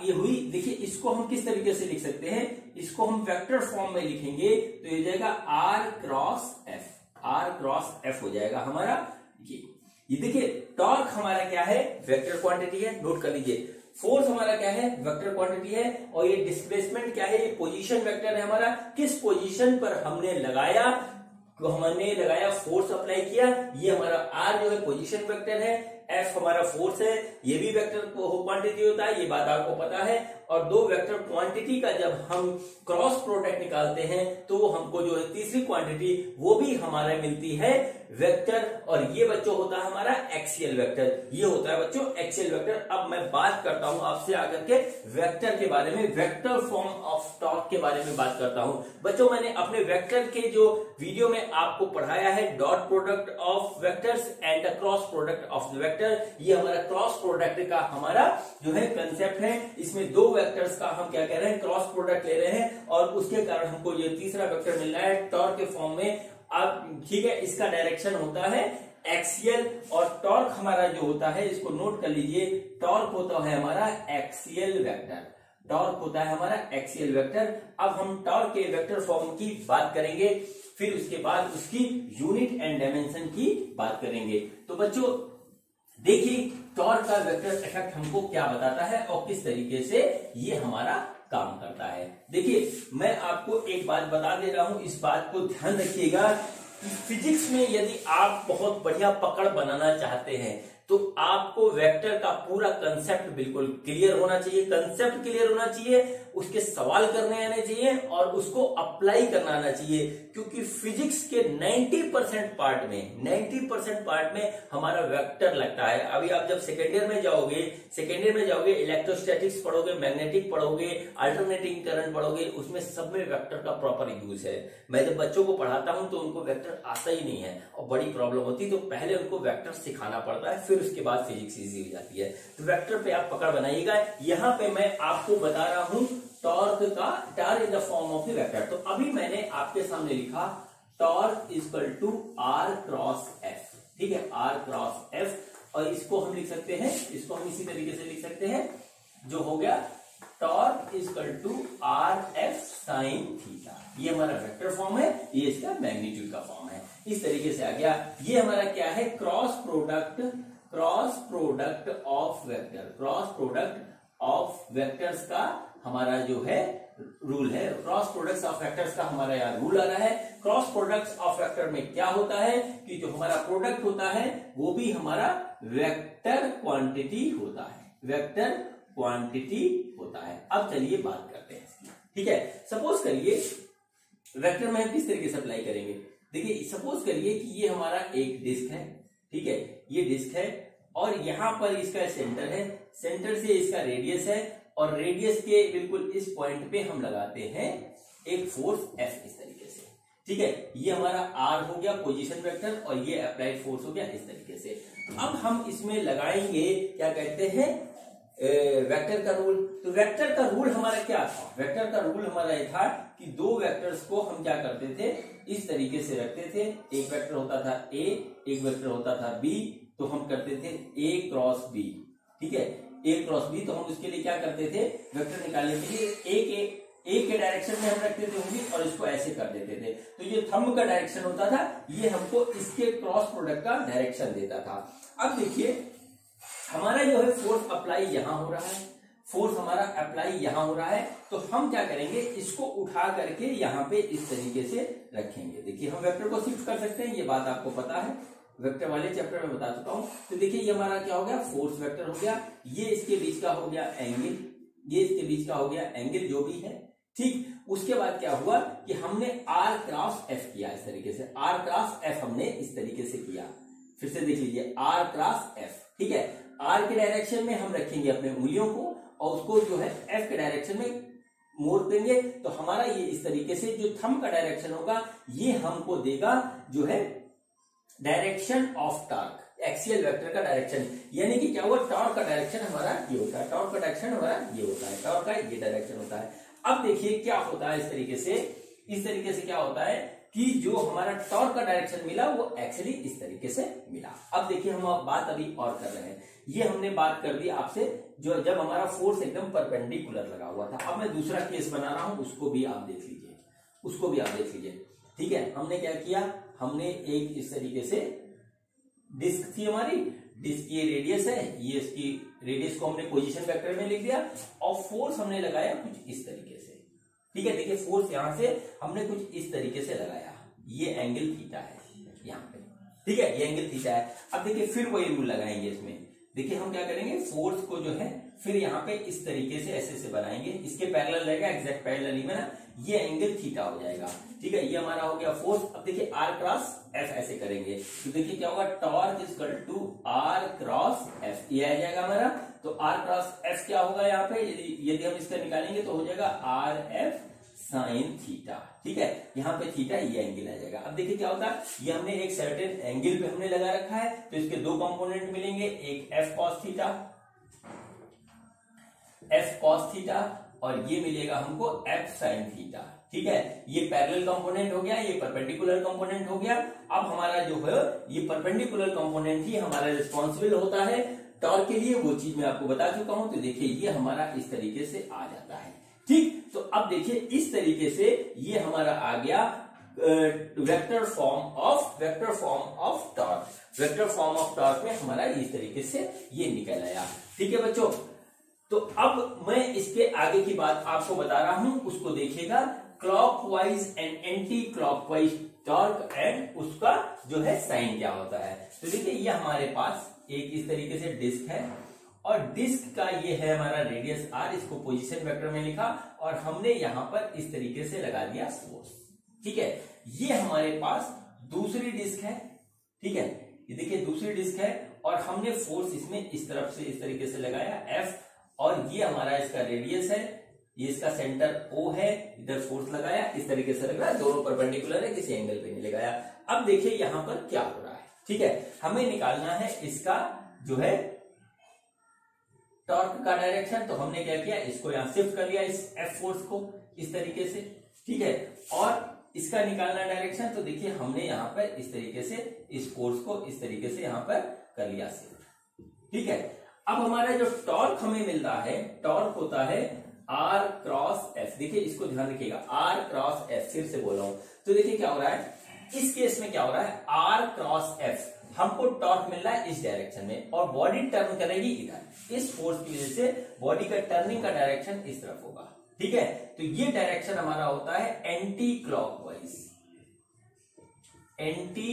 ये हुई। देखिए इसको हम किस तरीके से लिख सकते हैं, इसको हम वेक्टर फॉर्म में लिखेंगे तो ये जाएगा आर क्रॉस एफ हो जाएगा हमारा। ये देखिए टॉर्क हमारा क्या है, वेक्टर क्वांटिटी है, नोट कर लीजिए। फोर्स हमारा क्या है, वेक्टर क्वांटिटी है, और ये डिस्प्लेसमेंट क्या है, ये पोजीशन वेक्टर है हमारा। किस पोजीशन पर हमने लगाया, तो हमने लगाया फोर्स अप्लाई किया, ये हमारा आर जो है पोजीशन वेक्टर है, एफ हमारा फोर्स है, ये भी वेक्टर क्वांटिटी होता है, ये बात आपको पता है। और दो वेक्टर क्वांटिटी का जब हम क्रॉस प्रोडक्ट निकालते हैं तो हमको जो है तीसरी क्वांटिटी वो भी हमारा मिलती है वेक्टर, और ये बच्चों होता है हमारा एक्सियल वेक्टर। ये होता है बच्चों एक्सियल वेक्टर। अब मैं बात करता हूं आपसे आकर के वेक्टर के बारे में, वेक्टर फॉर्म ऑफ टॉर्क के बारे में बात करता हूं। बच्चों मैंने अपने वेक्टर के जो वीडियो में आपको पढ़ाया है, dot product of vectors and the cross product of the vector, ये हमारा क्रॉस प्रोडक्ट का हमारा जो है कंसेप्ट है। इसमें दो वेक्टर्स का हम क्या कह रहे हैं, क्रॉस प्रोडक्ट ले रहे हैं, और उसके कारण हमको ये तीसरा वेक्टर मिल रहा है टॉर्क के फॉर्म में। अब ठीक है, इसका डायरेक्शन होता है एक्सियल, और टॉर्क हमारा जो होता है इसको नोट कर लीजिए, टॉर्क होता है हमारा एक्सियल वेक्टर, टॉर्क होता है हमारा एक्सियल वेक्टर। अब हम टॉर्क के वेक्टर फॉर्म की बात करेंगे, फिर उसके बाद उसकी यूनिट एंड डायमेंशन की बात करेंगे। तो बच्चों देखिए टॉर्क का वेक्टर इफेक्ट हमको क्या बताता है और किस तरीके से ये हमारा काम करता है। देखिए मैं आपको एक बात बता दे रहा हूं, इस बात को ध्यान रखिएगा कि फिजिक्स में यदि आप बहुत बढ़िया पकड़ बनाना चाहते हैं, तो आपको वेक्टर का पूरा कंसेप्ट बिल्कुल क्लियर होना चाहिए, कंसेप्ट क्लियर होना चाहिए, उसके सवाल करने आने चाहिए और उसको अप्लाई करना आना चाहिए, क्योंकि फिजिक्स के 90% पार्ट में हमारा वेक्टर लगता है। अभी आप जब सेकेंड ईयर में जाओगे इलेक्ट्रोस्टैटिक्स पढ़ोगे, मैग्नेटिक पढ़ोगे, अल्टरनेटिंग करंट पढ़ोगे, उसमें सब में वेक्टर का प्रॉपर यूज है। मैं जब बच्चों को पढ़ाता हूं तो उनको वेक्टर आता ही नहीं है और बड़ी प्रॉब्लम होती है, तो पहले उनको वेक्टर सिखाना पड़ता है, फिर उसके बाद फिजिक्स इजी हो जाती है। तो वेक्टर पे आप पकड़ बनाइएगा। यहां पे मैं आपको बता रहा हूं torque in the form of the vector. तो अभी मैंने आपके सामने लिखा torque equal to R cross F, ठीक है, आर क्रॉस एफ, और इसको हम लिख सकते हैं, इसको हम इसी तरीके से लिख सकते हैं, जो हो गया torque equal to R F sine theta. ये हमारा वेक्टर फॉर्म है, ये इसका मैग्नीट्यूड का फॉर्म है। इस तरीके से आ गया। ये हमारा क्या है, क्रॉस प्रोडक्ट ऑफ वेक्टर्स का हमारा जो है रूल है। क्रॉस प्रोडक्ट्स ऑफ वेक्टर्स का हमारा यहाँ रूल आ रहा है। क्रॉस प्रोडक्ट्स ऑफ वेक्टर में क्या होता है कि जो हमारा प्रोडक्ट होता है वो भी हमारा वेक्टर क्वांटिटी होता है। अब चलिए बात करते हैं इसकी, ठीक है। सपोज करिए वेक्टर में हम किस तरीके से अप्लाई करेंगे। देखिए सपोज करिए कि ये हमारा एक डिस्क है, ठीक है, ये डिस्क है और यहां पर इसका सेंटर है, सेंटर से इसका रेडियस है और रेडियस के बिल्कुल इस पॉइंट पे हम लगाते हैं एक फोर्स F इस तरीके से, ठीक है। ये हमारा R हो गया पोजीशन वेक्टर और ये अप्लाइड फोर्स हो गया इस तरीके से। अब हम इसमें लगाएंगे क्या कहते हैं वेक्टर का रूल। तो वेक्टर का रूल हमारा क्या था, वेक्टर का रूल हमारा ये था कि दो वेक्टर्स को हम क्या करते थे, इस तरीके से रखते थे। एक वेक्टर होता था A, एक वेक्टर होता था B, तो हम करते थे A क्रॉस B, ठीक है, A क्रॉस B। तो हम उसके लिए क्या करते थे, वेक्टर निकालने के लिए A के डायरेक्शन में हम रखते थे उंगली और इसको ऐसे कर देते थे। तो ये थंब का डायरेक्शन होता था, ये हमको इसके क्रॉस प्रोडक्ट का डायरेक्शन देता था। अब देखिए हमारा जो है फोर्स अप्लाई यहां हो रहा है, फोर्स हमारा अप्लाई यहां हो रहा है, तो हम क्या करेंगे, इसको उठा करके यहां पे इस तरीके से रखेंगे। देखिए हम वेक्टर को शिफ्ट कर सकते हैं, ये बात आपको पता है, वेक्टर वाले चैप्टर में बता चुका हूं। तो देखिए ये हमारा क्या हो गया, फोर्स वेक्टर हो गया, ये इसके बीच का हो गया एंगल, ये इसके बीच का हो गया एंगल जो भी है, ठीक। उसके बाद क्या हुआ कि हमने R क्रॉस F किया इस तरीके से, R क्रॉस F हमने इस तरीके से किया। फिर से देख लीजिए R क्रॉस F, ठीक है। R के डायरेक्शन में हम रखेंगे अपने उंगलियों को और उसको जो है F के डायरेक्शन में मोड़ देंगे, तो हमारा ये इस तरीके से जो थंब का डायरेक्शन होगा ये हमको देगा जो है direction of torque, axial vector का डायरेक्शन। यानी कि क्या हुआ, टॉर्क का डायरेक्शन हमारा ये होता है, टॉर्क का डायरेक्शन हमारा ये होता है, टॉर्क का ये डायरेक्शन होता है। अब देखिए क्या होता है, इस तरीके से क्या होता है कि जो हमारा टॉर्क का डायरेक्शन मिला वो एक्चुअली इस तरीके से मिला। अब देखिए हम बात अभी और कर रहे हैं, ये हमने बात कर दी आपसे जो जब हमारा फोर्स एकदम परपेंडिकुलर लगा हुआ था। अब मैं दूसरा केस बना रहा हूं, उसको भी आप देख लीजिए, ठीक है। हमने क्या किया, हमने एक इस तरीके से डिस्क थी हमारी, डिस्क की रेडियस है, ये इसकी रेडियस को हमने पोजीशन वेक्टर में लिख दिया और फोर्स हमने लगाया कुछ इस तरीके से, ठीक है। देखिए फोर्स यहां से हमने कुछ इस तरीके से लगाया, ये एंगल थीटा है यहाँ पे, ठीक है, ये एंगल थीटा है। अब देखिए फिर वही रूल लगाएंगे इसमें। देखिए हम क्या करेंगे, फोर्स को जो है फिर यहाँ पे इस तरीके से ऐसे बनाएंगे, इसके पैरेलल रहेगा, एग्जैक्ट पैरेलल ही में ना, ये एंगल थीटा हो जाएगा, ठीक है। ये हमारा हो गया फोर्स। अब देखिए R क्रॉस F ऐसे करेंगे, तो देखिए क्या होगा, torque equal to R cross F, ये आ जाएगा हमारा। तो R क्रॉस F क्या होगा यहाँ पे, यदि हम इसका निकालेंगे तो हो जाएगा RF साइन थीटा, ठीक है। यहाँ पे थीटा ये एंगल आ जाएगा। अब देखिए क्या होता है, ये हमने एक सर्टेन एंगल पे हमने लगा रखा है, तो इसके दो कंपोनेंट मिलेंगे, एक F cos थीटा और ये मिलेगा हमको F साइन थीटा, ठीक है। ये पैरेलल कंपोनेंट हो गया, ये परपेंडिकुलर कंपोनेंट हो गया। अब हमारा जो है ये परपेंडिकुलर कंपोनेंट ही हमारा रिस्पॉन्सिबल होता है टॉर्क के लिए, वो चीज मैं आपको बता चुका हूं। तो देखिए ये हमारा इस तरीके से आ जाता है, ठीक। तो अब देखिए इस तरीके से ये हमारा आ गया vector form of torque. Vector form of torque में हमारा इस तरीके से ये निकल आया, ठीक है बच्चों। तो अब मैं इसके आगे की बात आपको बता रहा हूं, उसको देखिएगा। Clockwise and anti clockwise torque and उसका जो है साइन क्या होता है। तो देखिए ये हमारे पास एक इस तरीके से डिस्क है और डिस्क का ये है हमारा रेडियस r, इसको पोजीशन वेक्टर में लिखा और हमने यहां पर इस तरीके से लगा दिया फोर्स। ठीक है, ये हमारे पास दूसरी डिस्क है। ठीक है, ये देखिए दूसरी डिस्क है और हमने फोर्स इसमें इस तरफ से इस तरीके से लगाया F और ये हमारा इसका रेडियस है, ये इसका सेंटर O है, इधर फोर्स लगाया, इस तरीके से लगाया, दोनों परपेंडिकुलर है, किसी एंगल पे नहीं लगाया। अब देखिए यहां पर क्या हो रहा है। ठीक है, हमें निकालना है इसका जो है टॉर्क का डायरेक्शन। तो हमने क्या किया, इसको यहां शिफ्ट कर लिया, इस F फोर्स को इस तरीके से। ठीक है, और इसका निकालना डायरेक्शन, तो देखिए हमने यहां पर इस तरीके से इस फोर्स को इस तरीके से यहां पर कर लिया शिफ्ट। ठीक है, अब हमारा जो टॉर्क हमें मिल रहा है, टॉर्क होता है R क्रॉस F। देखिए इसको ध्यान रखिएगा, R क्रॉस F, फिर से बोल रहा हूं। तो देखिए क्या हो रहा है, इस केस में क्या हो रहा है, R क्रॉस F, हमको टॉर्क मिल रहा है इस डायरेक्शन में और बॉडी टर्न करेगी इधर। इस फोर्स की वजह से बॉडी का टर्निंग का डायरेक्शन इस तरफ होगा। ठीक है, तो ये डायरेक्शन हमारा होता है एंटी क्लॉकवाइज। एंटी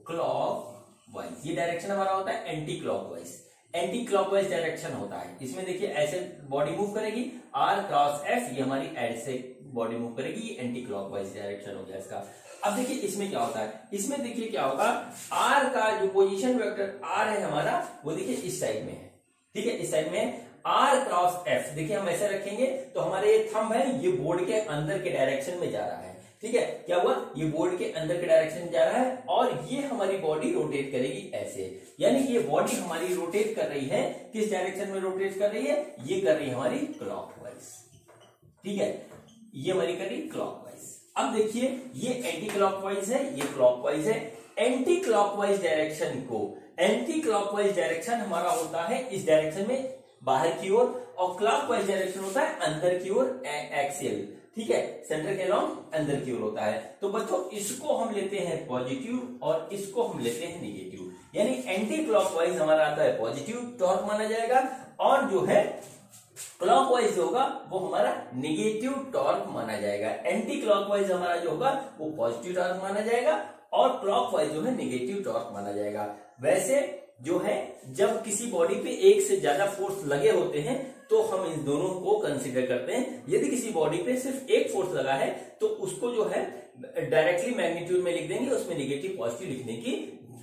क्लॉकवाइज ये डायरेक्शन हमारा होता है anti clockwise. Anti clockwise direction होता है, इसमें देखिए ऐसे बॉडी मूव करेगी, R क्रॉस F, ये हमारी एड से बॉडी मूव करेगी, ये एंटी क्लॉकवाइज डायरेक्शन हो गया इसका। अब देखिए इसमें क्या होता है, इसमें देखिए क्या होगा, R का जो पोजीशन वेक्टर R है हमारा, वो देखिए इस साइड में है। ठीक है, इस साइड में R क्रॉस F, देखिए हम ऐसे रखेंगे तो हमारे ये थंब है, ये बोर्ड के अंदर के डायरेक्शन में जा रहा है। ठीक है, क्या हुआ, ये बोर्ड के अंदर के डायरेक्शन में जा रहा है और ये हमारी बॉडी रोटेट करेगी ऐसे, यानी कि ये बॉडी हमारी रोटेट कर रही है, किस डायरेक्शन में रोटेट कर रही है, ये कर रही है हमारी क्लॉकवाइज। ठीक है, ये हमारी कर रही क्लॉकवाइज। अब देखिए ये एंटी क्लॉकवाइज है, ये क्लॉकवाइज है। एंटी क्लॉकवाइज डायरेक्शन को, एंटी क्लॉकवाइज डायरेक्शन हमारा होता है इस डायरेक्शन में बाहर की ओर और क्लॉकवाइज डायरेक्शन होता है अंदर की ओर, एक्सियल। ठीक है, सेंटर के अलोंग अंदर की ओर होता है। तो बच्चों इसको हम लेते हैं पॉजिटिव और इसको हम लेते हैं निगेटिव, यानी एंटी क्लॉकवाइज हमारा आता है पॉजिटिव टॉर्क माना जाएगा और जो है क्लॉकवाइज जो होगा वो हमारा नेगेटिव टॉर्क माना जाएगा। एंटी क्लॉकवाइज हमारा जो होगा वो पॉजिटिव टॉर्क माना जाएगा और क्लॉकवाइज जो है नेगेटिव टॉर्क माना जाएगा। वैसे जो है जब किसी बॉडी पे एक से ज्यादा फोर्स लगे होते हैं तो हम इन दोनों को कंसीडर करते हैं। यदि किसी बॉडी पे सिर्फ एक फोर्स लगा है तो उसको जो है डायरेक्टली मैग्नीट्यूड में लिख देंगे, उसमें नेगेटिव पॉजिटिव लिखने की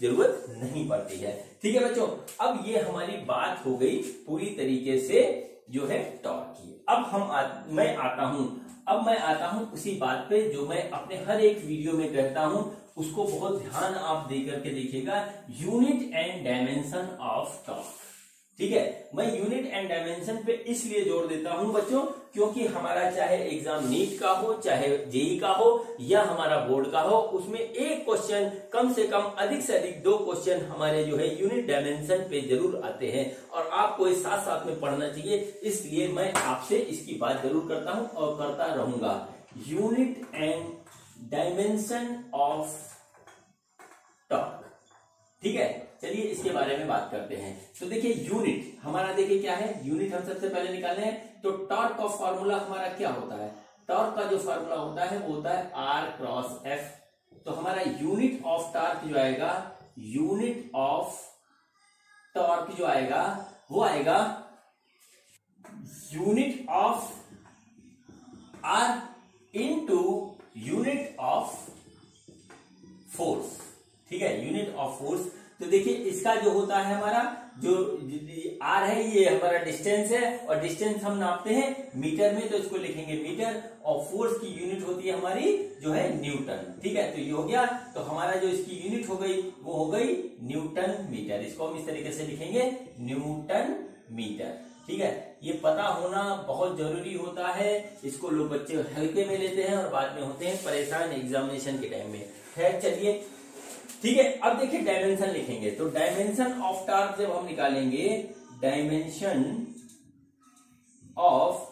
जरूरत नहीं पड़ती है। ठीक है बच्चों, अब ये हमारी बात हो गई पूरी तरीके से जो है टॉर्क की। अब मैं आता हूं उसी बात पे जो मैं अपने हर एक वीडियो में कहता हूं, उसको बहुत ध्यान आप दे करके देखिएगा, unit and dimension of torque. ठीक है, मैं यूनिट एंड डायमेंशन पे इसलिए जोर देता हूं बच्चों क्योंकि हमारा चाहे एग्जाम नीट का हो, चाहे जेई का हो या हमारा बोर्ड का हो, उसमें एक क्वेश्चन कम से कम, अधिक से अधिक 2 क्वेश्चन हमारे जो है यूनिट डायमेंशन पे जरूर आते हैं और आपको इस साथ साथ में पढ़ना चाहिए। इसलिए मैं आपसे इसकी बात जरूर करता हूं और करता रहूंगा, unit and dimension of torque. ठीक है, चलिए इसके बारे में बात करते हैं। तो देखिए यूनिट हमारा, देखिए क्या है, यूनिट हम सबसे पहले निकालने हैं। तो टॉर्क का फॉर्मूला हमारा क्या होता है, टॉर्क का जो फॉर्मूला होता है वो होता है R क्रॉस F। तो हमारा यूनिट ऑफ टॉर्क जो आएगा, यूनिट ऑफ टॉर्क जो आएगा वो आएगा unit of R into unit of force. ठीक है, यूनिट ऑफ फोर्स। तो देखिए इसका जो होता है हमारा जो R है, ये हमारा डिस्टेंस है और डिस्टेंस हम नापते हैं मीटर में, तो इसको लिखेंगे मीटर। और फोर्स की यूनिट होती है हमारी जो है न्यूटन। ठीक है, तो ये हो गया। तो हमारा जो इसकी यूनिट हो गई वो हो गई न्यूटन मीटर। इसको हम इस तरीके से लिखेंगे, न्यूटन मीटर। ठीक है, ये पता होना बहुत जरूरी होता है। इसको लोग बच्चे हल्के में लेते हैं और बाद में होते हैं परेशान एग्जामिनेशन के टाइम में। खैर चलिए, ठीक है, अब देखिए डायमेंशन लिखेंगे। तो डायमेंशन ऑफ टॉर्क जब हम निकालेंगे, डायमेंशन ऑफ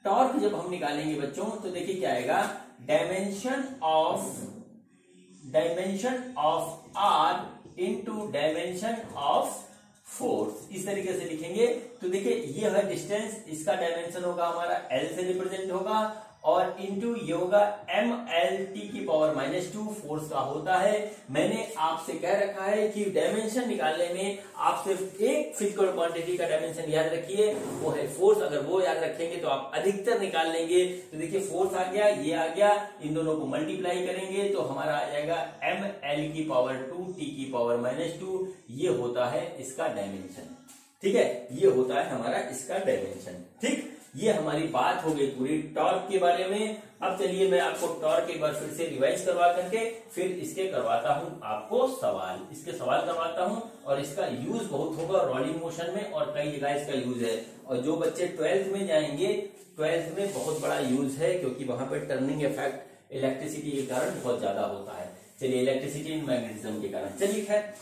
टॉर्क जब हम निकालेंगे बच्चों, तो देखिए क्या आएगा, dimension of R into dimension of force, इस तरीके से लिखेंगे। तो देखिए ये है डिस्टेंस, इसका डायमेंशन होगा हमारा L से रिप्रेजेंट होगा और इंटू ये होगा mLT⁻², फोर्स का होता है। मैंने आपसे कह रखा है कि डायमेंशन निकालने में आप सिर्फ एक फिजिकल क्वांटिटी का डायमेंशन याद रखिए, वो है फोर्स। अगर वो याद रखेंगे तो आप अधिकतर निकाल लेंगे। तो देखिए फोर्स आ गया, ये आ गया, इन दोनों को मल्टीप्लाई करेंगे तो हमारा आ जाएगा mL⁻²T⁻², ये होता है इसका डायमेंशन। ठीक है, ये होता है हमारा इसका डायमेंशन। ठीक, ये हमारी बात हो गई पूरी टॉर्क के बारे में। अब चलिए मैं आपको टॉर्क एक बार फिर से रिवाइज करवा करके फिर इसके करवाता हूं आपको सवाल, इसके सवाल करवाता हूं। और इसका यूज बहुत होगा रोलिंग मोशन में और कई जगह इसका यूज है। और जो बच्चे 12th में जाएंगे, 12th में बहुत बड़ा यूज है, क्योंकि वहां पर टर्निंग इफेक्ट इलेक्ट्रिसिटी के कारण बहुत ज्यादा होता है। चलिए, इलेक्ट्रिसिटी इन मैग्नेटिज्म के कारण। चलिए खैर,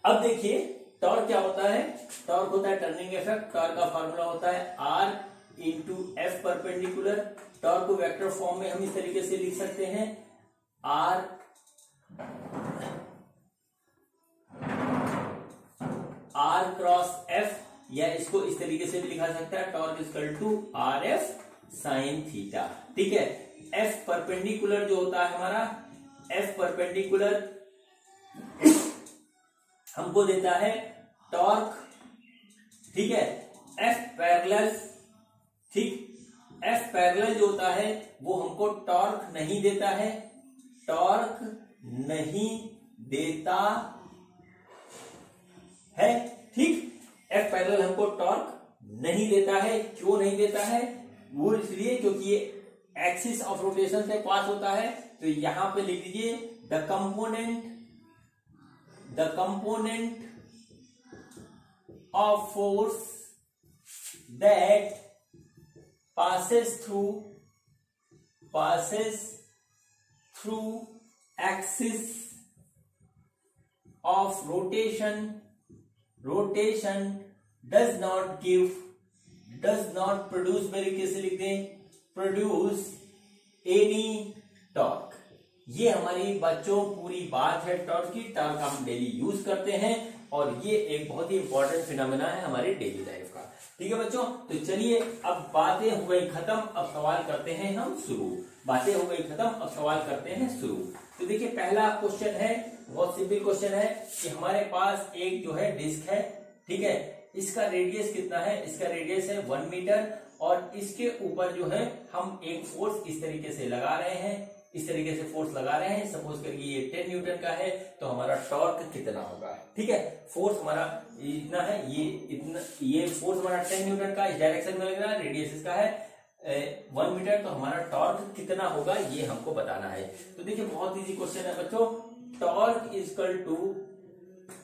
अब देखिए टॉर्क क्या होता है। टॉर्क होता है टर्निंग इफेक्ट। टॉर्क का फार्मूला होता है R into F perpendicular. Torque को वेक्टर फॉर्म में हम इस तरीके से लिख सकते हैं, R क्रॉस F, या इसको इस तरीके से भी लिखा सकता है, torque equal to RF sine theta. ठीक है, F परपेंडिकुलर जो होता है हमारा, F परपेंडिकुलर हमको देता है टॉर्क। ठीक है, F पैरेलल, ठीक, F पैरेलल जो होता है वो हमको टॉर्क नहीं देता है, टॉर्क नहीं देता है। ठीक, F पैरेलल हमको टॉर्क नहीं देता है। क्यों नहीं देता है? वो इसलिए क्योंकि ये एक्सिस ऑफ रोटेशन से पास होता है। तो यहां पे लिख दीजिए the component of force that passes through axis of rotation does not produce, मेरे कैसे लिख दें, produce any torque। ये हमारी बच्चों पूरी बात है टॉर्क की। टॉर्क हम डेली यूज करते हैं और ये एक बहुत ही इंपॉर्टेंट फिनोमेना है हमारी डेली लाइफ का। ठीक है बच्चों, तो चलिए अब बातें हो गई खत्म, अब सवाल करते हैं हम शुरू। बातें हो गई खत्म, अब सवाल करते हैं शुरू। तो देखिए पहला क्वेश्चन है, बहुत सिंपल क्वेश्चन है कि हमारे पास एक जो है डिस्क है। ठीक है, इसका रेडियस कितना है? इसका रेडियस है 1 मीटर और इसके ऊपर जो है हम एक फोर्स इस तरीके से लगा रहे हैं, इस तरीके से फोर्स लगा रहे हैं। सपोज करिए ये 10 न्यूटन का है, तो हमारा टॉर्क कितना होगा? ठीक है, फोर्स हमारा इतना है, ये फोर्स हमारा 10 न्यूटन का इस डायरेक्शन में लग रहा है, रेडियस इसका है 1 मीटर, तो हमारा टॉर्क कितना होगा ये हमको बताना है। तो देखिए बहुत इजी क्वेश्चन है बच्चों, torque equal to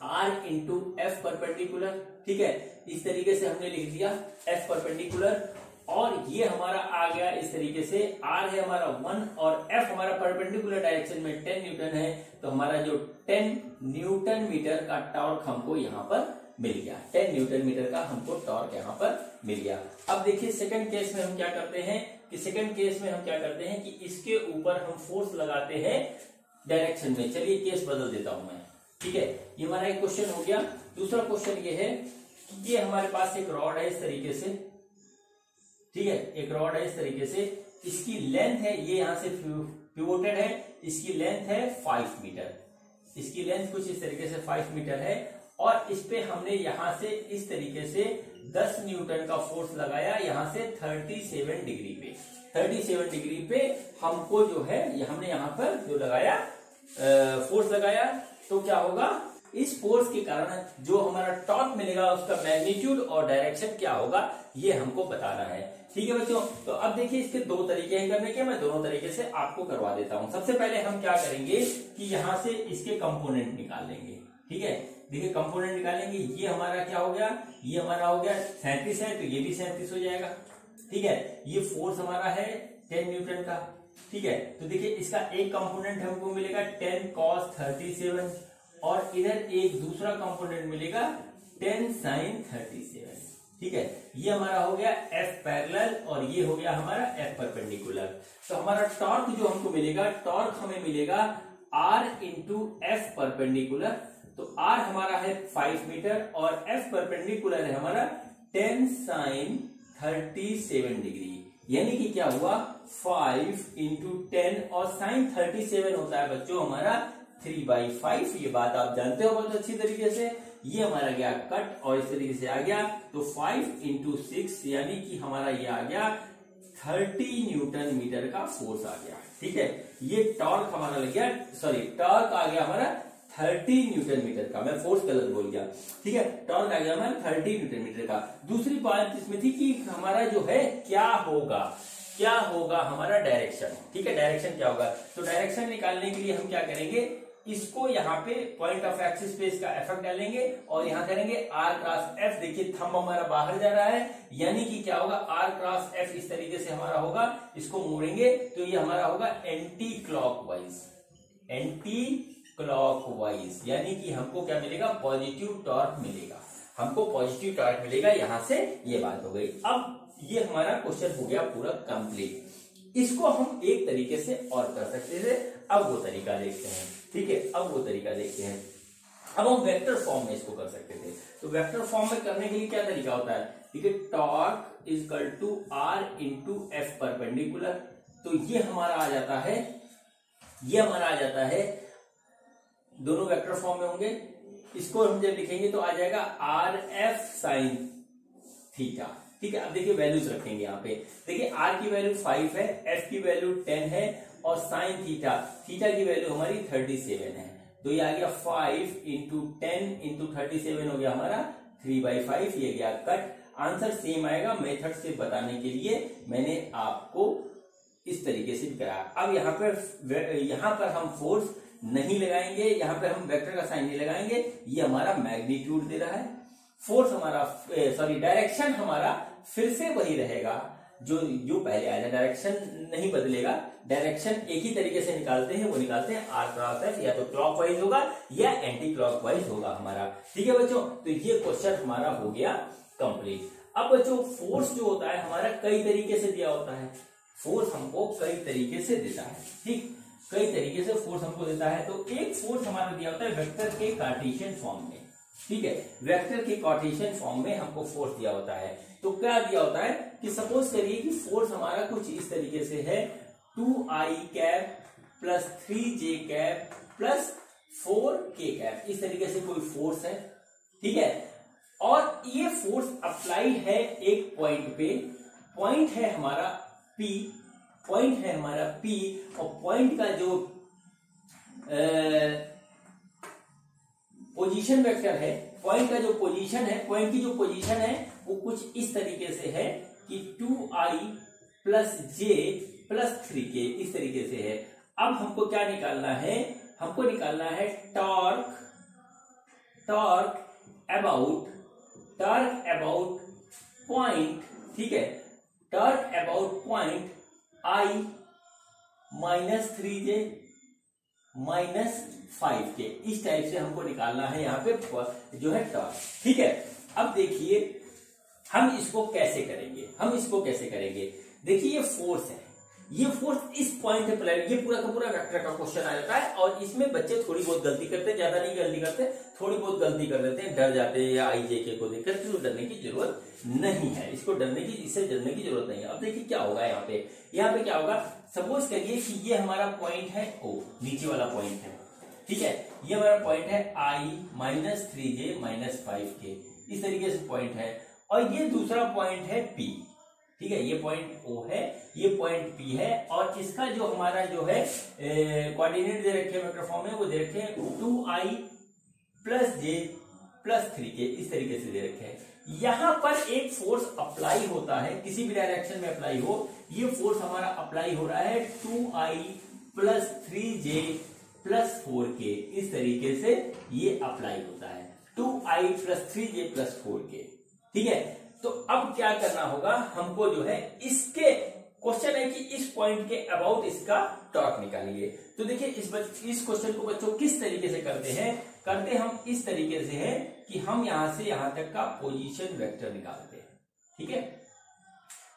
R into F perpendicular. ठीक है, इस तरीके से हमने लिख दिया एफ परपेंडिकुलर, और ये हमारा आ गया इस तरीके से, R है हमारा 1 और F हमारा परपेंडिकुलर डायरेक्शन में 10 न्यूटन है, तो हमारा जो 10 न्यूटन मीटर का टॉर्क हमको यहाँ पर मिल गया। 10 न्यूटन मीटर का हमको टॉर्क यहाँ पर मिल गया। अब देखिए सेकंड केस में हम क्या करते हैं कि इसके ऊपर हम फोर्स लगाते हैं डायरेक्शन में। चलिए केस बदल देता हूं मैं। ठीक है, ये हमारा एक क्वेश्चन हो गया। दूसरा क्वेश्चन ये है कि ये हमारे पास एक रॉड है इस तरीके से। ठीक है, एक रॉड है इस तरीके से, इसकी लेंथ है, ये यहां से पिवोटेड है, इसकी लेंथ है 5 मीटर, इसकी लेंथ कुछ इस तरीके से 5 मीटर है, और इस पे हमने यहां से इस तरीके से 10 न्यूटन का फोर्स लगाया, यहां से 37 डिग्री पे, 37 डिग्री पे हमको जो है हमने यहां पर जो लगाया फोर्स लगाया, तो क्या होगा, इस फोर्स के कारण जो हमारा टॉर्क मिलेगा उसका मैग्नीट्यूड और डायरेक्शन क्या होगा ये हमको बताना है। ठीक है बच्चों, तो अब देखिए इसके दो तरीके हैं करने के, मैं दोनों तरीके से आपको करवा देता हूं। सबसे पहले हम क्या करेंगे कि यहां से इसके कंपोनेंट निकाल लेंगे। ठीक है, देखिए कंपोनेंट निकालेंगे, ये हमारा क्या हो गया, ये हमारा हो गया 37 है, तो ये भी 37 हो जाएगा। ठीक है, ये फोर्स हमारा है 10 न्यूटन का। ठीक है, तो देखिए इसका एक कंपोनेंट हमको मिलेगा 10 cos 37 और इधर एक दूसरा कंपोनेंट मिलेगा 10 sin 37। ठीक है, ये हमारा हो गया F पैरेलल और ये हो गया हमारा F परपेंडिकुलर। तो हमारा टॉर्क जो हमको मिलेगा, टॉर्क हमें मिलेगा R इंटू एफ परपेंडिकुलर। तो R हमारा है 5 मीटर और F परपेंडिकुलर है हमारा 10 sin 37 डिग्री। यानी कि क्या हुआ 5 इंटू 10 और साइन 37 होता है बच्चों हमारा 3/5। ये बात आप जानते हो बहुत अच्छी तरीके से। ये हमारा गया कट और इस तरीके से आ गया, तो 5 इंटू 6 यानी कि हमारा ये आ गया 30 न्यूटन मीटर का फोर्स आ गया। ठीक है, ये टॉर्क हमारा लग गया, सॉरी टॉर्क आ गया हमारा 30 न्यूटन मीटर का, मैं फोर्स गलत बोल गया। ठीक है, टॉर्क आ गया हमारा 30 न्यूटन मीटर का। दूसरी बात इसमें थी कि हमारा जो है क्या होगा हमारा डायरेक्शन। ठीक है, डायरेक्शन क्या होगा, तो डायरेक्शन निकालने के लिए हम क्या करेंगे, इसको यहाँ पे पॉइंट ऑफ एक्सिस पे इसका एफेक्ट डालेंगे और यहाँ करेंगे r क्रॉस f। देखिए थंब हमारा बाहर जा रहा है, यानी कि क्या होगा r क्रॉस f इस तरीके से हमारा होगा। इसको मोड़ेंगे तो ये हमारा होगा एंटी क्लॉकवाइज, यानी कि हमको क्या मिलेगा, पॉजिटिव टॉर्क मिलेगा, हमको पॉजिटिव टॉर्क मिलेगा। यहां से ये बात हो गई। अब ये हमारा क्वेश्चन हो गया पूरा कंप्लीट। इसको हम एक तरीके से और कर सकते थे, अब वो तरीका देखते हैं। ठीक है, अब वो तरीका देखते हैं। अब हम वेक्टर फॉर्म में इसको कर सकते थे, तो वेक्टर फॉर्म में करने के लिए क्या तरीका होता है, ठीक है, torque is equal to r into F perpendicular. तो ये हमारा आ जाता है, दोनों वेक्टर फॉर्म में होंगे। इसको हम जब लिखेंगे तो आ जाएगा आर एफ साइन थीटा। ठीक है, अब देखिए वैल्यूज रखेंगे यहाँ पे। देखिए r की वैल्यू 5 है, f की वैल्यू 10 है और साइन थीटा की वैल्यू हमारी 37 है। तो ये आ गया 5 इंटू 10 इंटू 37 हो गया हमारा 3/5। ये गया कट। आंसर सेम आएगा। मेथड से बताने के लिए मैंने आपको इस तरीके से भी कराया। अब यहाँ पर हम फोर्स नहीं लगाएंगे, यहाँ पे हम वेक्टर का साइन नहीं लगाएंगे, ये हमारा मैग्नीट्यूड दे रहा है। फोर्स हमारा डायरेक्शन हमारा फिर से वही रहेगा जो पहले आया, डायरेक्शन नहीं बदलेगा। डायरेक्शन एक ही तरीके से निकालते हैं, वो निकालते हैं r क्रॉस f, या तो क्लॉकवाइज होगा या एंटी क्लॉकवाइज होगा हमारा। ठीक है बच्चों, तो ये क्वेश्चन हमारा हो गया कंप्लीट। अब बच्चों फोर्स जो होता है हमारा कई तरीके से दिया होता है, फोर्स हमको कई तरीके से देता है। ठीक, कई तरीके से फोर्स हमको देता है। तो एक फोर्स हमारा दिया होता है वेक्टर के कार्टेशियन फॉर्म में। ठीक है, वेक्टर के कार्टेशियन फॉर्म में हमको फोर्स दिया होता है। तो क्या दिया होता है कि सपोज करिए कि फोर्स हमारा कुछ इस तरीके से है, 2i cap plus 3j cap plus 4k cap, इस तरीके से कोई फोर्स है। ठीक है, और ये फोर्स अप्लाई है एक पॉइंट पे, पॉइंट है हमारा P, और पॉइंट का जो पोजीशन वेक्टर है, पॉइंट का जो पोजीशन है, पॉइंट की जो पोजीशन है वो कुछ इस तरीके से है कि 2i plus j plus 3k, इस तरीके से है। अब हमको क्या निकालना है, हमको निकालना है टॉर्क अबाउट पॉइंट। ठीक है, torque about point i minus 3j minus 5k, इस टाइप से हमको निकालना है यहाँ पे जो है टॉर्क। ठीक है, अब देखिए हम इसको कैसे करेंगे। देखिए ये फोर्स है, ये फोर्स इस पॉइंट पे अप्लाई, ये पूरा का पूरा वेक्टर का क्वेश्चन आ जाता है। और इसमें बच्चे थोड़ी बहुत गलती करते हैं, ज्यादा नहीं गलती करते, थोड़ी बहुत गलती कर देते हैं, डर जाते हैं या IJK को देखकर। तो डरने की जरूरत नहीं है, इससे डरने की जरूरत नहीं है। अब देखिए क्या होगा यहाँ पे क्या होगा, सपोज करिए कि ये हमारा पॉइंट है O, नीचे वाला पॉइंट है। ठीक है, ये हमारा पॉइंट है I minus 3j minus 5k, इस तरीके से पॉइंट है। और ये दूसरा पॉइंट है P। ठीक है, ये पॉइंट O है, ये पॉइंट P है, और इसका जो हमारा जो है कोऑर्डिनेट दे रखे हैं वेक्टर फॉर्म में, वो दे रखे हैं 2i plus j plus 3k, इस तरीके से दे रखे हैं। यहां पर एक फोर्स अप्लाई होता है, किसी भी डायरेक्शन में अप्लाई हो, ये फोर्स हमारा अप्लाई हो रहा है 2i plus 3j plus 4k, इस तरीके से ये अप्लाई होता है 2i plus 3j plus 4k। ठीक है, तो अब क्या करना होगा हमको, जो है इसके क्वेश्चन है कि इस पॉइंट के अबाउट इसका टॉर्क निकालिए। तो देखिए इस क्वेश्चन को बच्चों किस तरीके से करते हम इस तरीके से है कि हम यहां से यहां तक का पोजीशन वेक्टर निकालते हैं। ठीक है,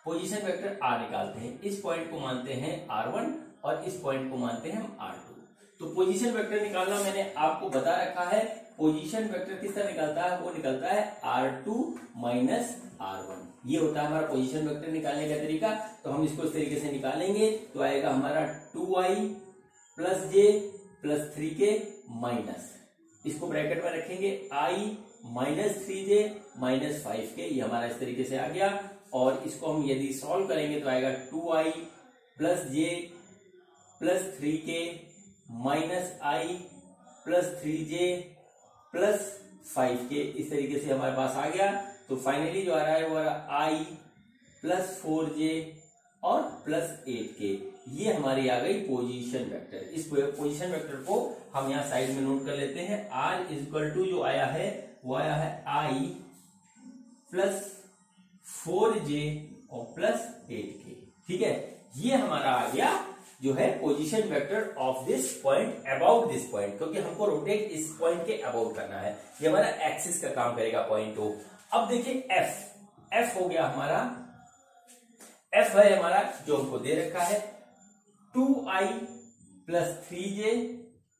पोजीशन वेक्टर r निकालते हैं, इस पॉइंट को मानते हैं r1 और इस पॉइंट को मानते हैं हम r2। तो पोजीशन वेक्टर निकालना मैंने आपको बता रखा है। पोजीशन वेक्टर किस तरह निकलता है, वो निकलता है R2 माइनस R1। ये होता है हमारा पोजीशन वेक्टर निकालने का तरीका। तो हम इसको इस तरीके से निकालेंगे तो आएगा हमारा 2i plus j plus 3k minus, इसको ब्रैकेट में रखेंगे i minus 3j minus 5k, ये हमारा इस तरीके से आ गया। और इसको हम यदि सॉल्व करेंगे तो आएगा 2i plus j plus 3k minus i plus 3j plus 5k, इस तरीके से हमारे पास आ गया। तो फाइनली जो आ रहा है वो आ रहा i प्लस 4j और प्लस 8k, ये हमारी आ गई पोजीशन वेक्टर। इस पोजीशन वेक्टर को हम यहाँ साइड में नोट कर लेते हैं। r इक्वल टू जो आया है वो आया है i प्लस 4j और प्लस 8k, ठीक है। ये हमारा आ गया जो है position vector of this point about this point, क्योंकि हमको रोटेट इस पॉइंट के अबाउट करना है। ये हमारा एक्सिस का काम करेगा पॉइंट O। अब देखिए f हो गया हमारा, f है हमारा जो हमको दे रखा है 2i plus 3j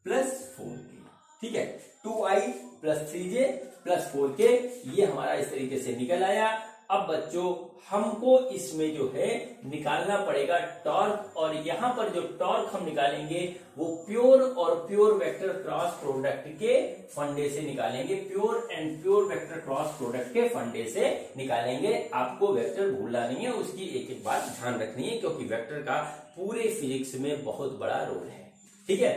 plus 4k, ठीक है। 2i plus 3j plus 4k, ये हमारा इस तरीके से निकल आया। अब बच्चों हमको इसमें जो है निकालना पड़ेगा टॉर्क, और यहां पर जो टॉर्क हम निकालेंगे वो प्योर और प्योर वेक्टर क्रॉस प्रोडक्ट के फंडे से निकालेंगे। Pure and pure vector cross product के फंडे से निकालेंगे। आपको वेक्टर भूलना नहीं है, उसकी एक एक बात ध्यान रखनी है, क्योंकि वेक्टर का पूरे फिजिक्स में बहुत बड़ा रोल है, ठीक है।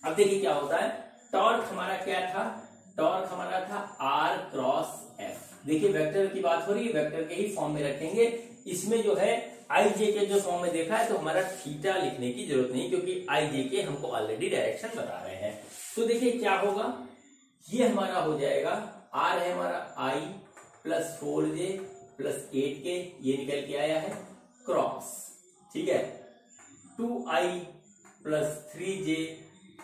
अब देखिए क्या होता है, टॉर्क हमारा क्या था, टॉर्क हमारा था r क्रॉस f। देखिए वेक्टर की बात हो रही है, वेक्टर के ही फॉर्म में रखेंगे। इसमें जो है आई जे के जो फॉर्म में देखा है तो हमारा थीटा लिखने की जरूरत नहीं, क्योंकि आई जे के हमको ऑलरेडी डायरेक्शन बता रहे हैं। तो देखिए क्या होगा, ये हमारा हो जाएगा r है हमारा i plus 4j plus 8k, ये निकल के आया है क्रॉस, ठीक है। 2i plus 3j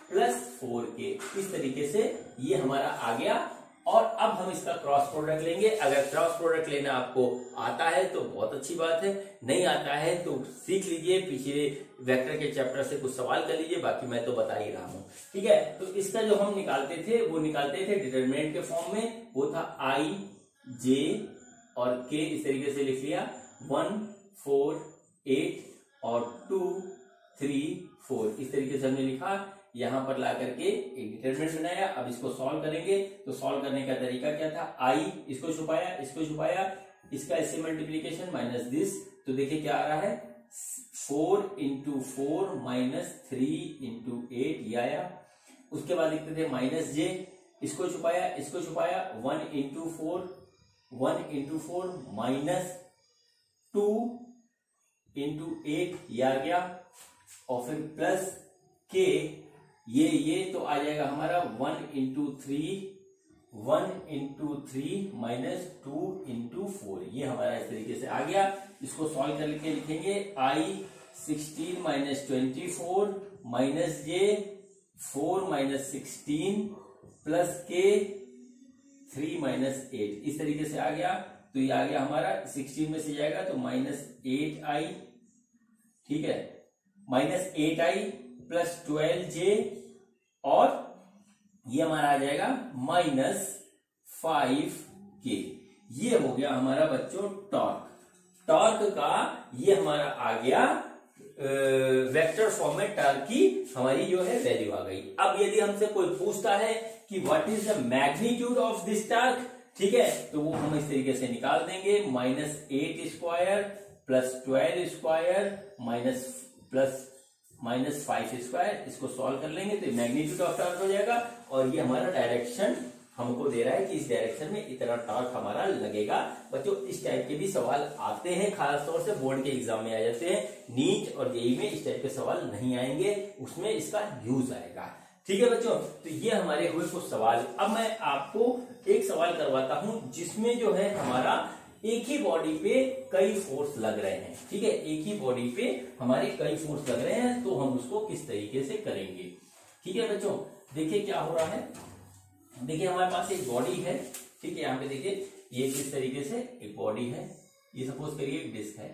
plus 4k, इस तरीके से ये हमारा आ गया। और अब हम इसका क्रॉस प्रोडक्ट लेंगे। अगर क्रॉस प्रोडक्ट लेना आपको आता है तो बहुत अच्छी बात है, नहीं आता है तो सीख लीजिए, पिछले वेक्टर के चैप्टर से कुछ सवाल कर लीजिए, बाकी मैं तो बता ही रहा हूं, ठीक है। तो इसका जो हम निकालते थे वो निकालते थे डिटरमिनेंट के फॉर्म में, वो था i j और k, इस तरीके से लिख लिया 1 4 8 और 2 3 4, इस तरीके से हमने लिखा। यहां पर ला करके एक डिटरमिनेंट बनाया। अब इसको सॉल्व करेंगे तो सॉल्व करने का तरीका क्या था, i इसको छुपाया, इसको छुपाया, इसका इससे मल्टीप्लीकेशन माइनस दिस, तो देखिए क्या आ रहा है 4 इंटू 4 माइनस 3 इंटू 8, ये आया। उसके बाद लिखते थे माइनस j, इसको छुपाया, इसको छुपाया, 1 इंटू 4 माइनस 2 इंटू 8, ये आ गया। और फिर प्लस k, ये तो आ जाएगा हमारा 1 इंटू 3 माइनस 2 इंटू 4, ये हमारा इस तरीके से आ गया। इसको सॉल्व करके लिखेंगे i 16 minus 24 minus j 4 minus 16 plus k 3 minus 8, इस तरीके से आ गया। तो ये आ गया हमारा 16 में से जाएगा तो माइनस 8i, ठीक है, माइनस 8i प्लस 12j, और ये हमारा आ जाएगा माइनस 5k। ये हो गया हमारा बच्चों टॉर्क। टॉर्क का ये हमारा आ गया वेक्टर फॉर्म में, टॉर्क की हमारी जो है वैल्यू आ गई। अब यदि हमसे कोई पूछता है कि what is the magnitude of this torque, ठीक है, तो वो हम इस तरीके से निकाल देंगे, minus 8 square plus 12 square minus 5 square, इसको सॉल्व कर लेंगे तो मैग्नीट्यूड ऑफ टॉर्क हो जाएगा। और ये हमारा डायरेक्शन हमको दे रहा है कि इस डायरेक्शन में इतना टॉर्क हमारा लगेगा। बच्चों इस टाइप के भी सवाल आते हैं, खास तौर से बोर्ड के एग्जाम में आ जाते हैं। नीट और जेईई में इस टाइप के सवाल नहीं आएंगे, उसमें इसका यूज आएगा, ठीक है बच्चों। तो ये हमारे हुए कुछ सवाल। अब मैं आपको एक सवाल करवाता हूं जिसमें जो है हमारा एक ही बॉडी पे कई फोर्स लग रहे हैं, ठीक है, एक ही बॉडी पे हमारे कई फोर्स लग रहे हैं, तो हम उसको किस तरीके से करेंगे, ठीक है बच्चों। देखिए क्या हो रहा है, देखिए हमारे पास एक बॉडी है, ठीक है, यहाँ पे देखिए ये किस तरीके से एक बॉडी है, ये सपोज करिए एक डिस्क है,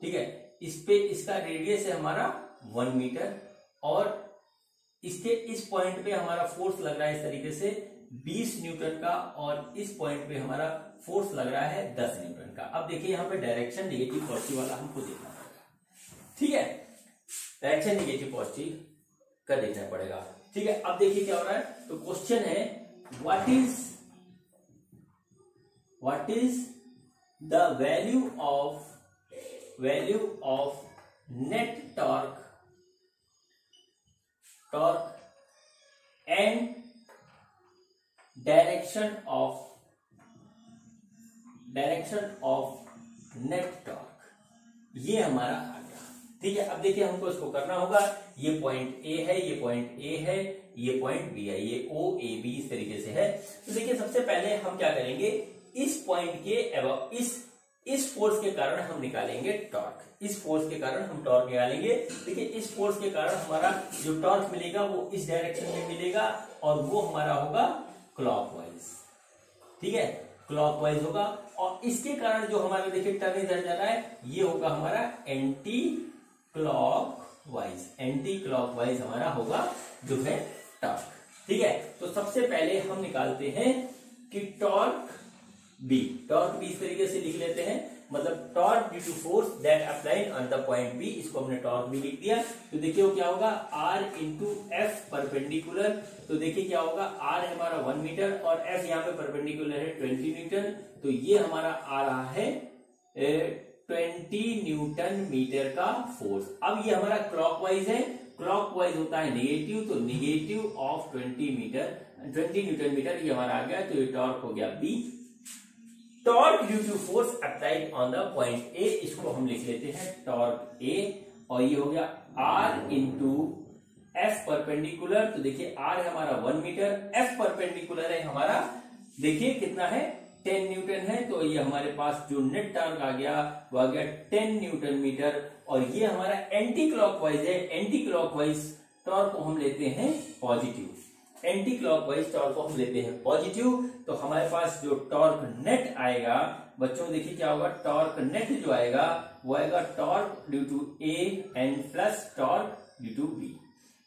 ठीक है, इस पे इसका रेडियस है हमारा 1 मीटर, और इसके इस पॉइंट पे हमारा फोर्स लग रहा है इस तरीके से 20 न्यूटन का, और इस पॉइंट पे हमारा फोर्स लग रहा है 10 न्यूटन का। अब देखिए यहाँ पे डायरेक्शन नेगेटिव पॉजिटिव वाला हमको देखना पड़ेगा, ठीक है, डायरेक्शन नेगेटिव पॉजिटिव का देखना पड़ेगा, ठीक है। अब देखिए क्या हो रहा है, तो क्वेश्चन है what is the value of net torque and direction of net torque, ये हमारा आ गया, ठीक है। अब देखिए हमको इसको करना होगा, ये पॉइंट ए है, ये पॉइंट ए है, ये पॉइंट बी है, ये ओ ए बी इस तरीके से है। तो देखिए सबसे पहले हम क्या करेंगे, इस पॉइंट के अबव इस फोर्स के कारण हम निकालेंगे टॉर्क, इस फोर्स के कारण हम टॉर्क निकालेंगे। देखिए इस फोर्स के कारण हमारा जो टॉर्क मिलेगा वो इस डायरेक्शन में मिलेगा, और वो हमारा होगा क्लॉकवाइज, ठीक है, क्लॉकवाइज होगा। और इसके कारण जो हमारा देखिए टर्न इधर जा रहा है, ये होगा हमारा एंटी क्लॉकवाइज हमारा होगा जो है टॉर्क, ठीक है। तो सबसे पहले हम निकालते हैं कि टॉर्क बी इस तरीके से लिख लेते हैं, मतलब torque due to force that applied on the point B, इसको हमने टॉर्क बी लिख दिया। तो देखिए वो क्या होगा, आर इंटू एफ परपेंडिकुलर, तो देखिए क्या होगा, आर है हमारा 1 मीटर और एफ यहाँ पे परपेंडिकुलर है 20 न्यूटन, तो ये हमारा आ रहा है 20 न्यूटन मीटर का फोर्स। अब ये हमारा क्लॉकवाइज है, क्लॉकवाइज होता है नेगेटिव, तो नेगेटिव ऑफ 20 न्यूटन मीटर ये हमारा आ गया, तो ये टॉर्क हो गया B. Torque due to force applied on the point A, इसको हम लिख लेते हैं टॉर्क ए, और ये हो गया आर इंटू एफ परपेंडिकुलर, तो देखिए आर है हमारा 1 मीटर, एफ परपेंडिकुलर है हमारा, देखिए कितना है 10 न्यूटन है, तो ये हमारे पास जो नेट टॉर्क आ गया वो आ गया 10 न्यूटन मीटर। और ये हमारा एंटी क्लॉकवाइज है, एंटी क्लॉकवाइज टॉर्क को हम लेते हैं पॉजिटिव, एंटी क्लॉकवाइज टॉर्क को हम लेते हैं पॉजिटिव। तो हमारे पास जो टॉर्क नेट आएगा बच्चों, देखिए क्या होगा, टॉर्क नेट जो आएगा वो आएगा torque due to A and plus torque due to B,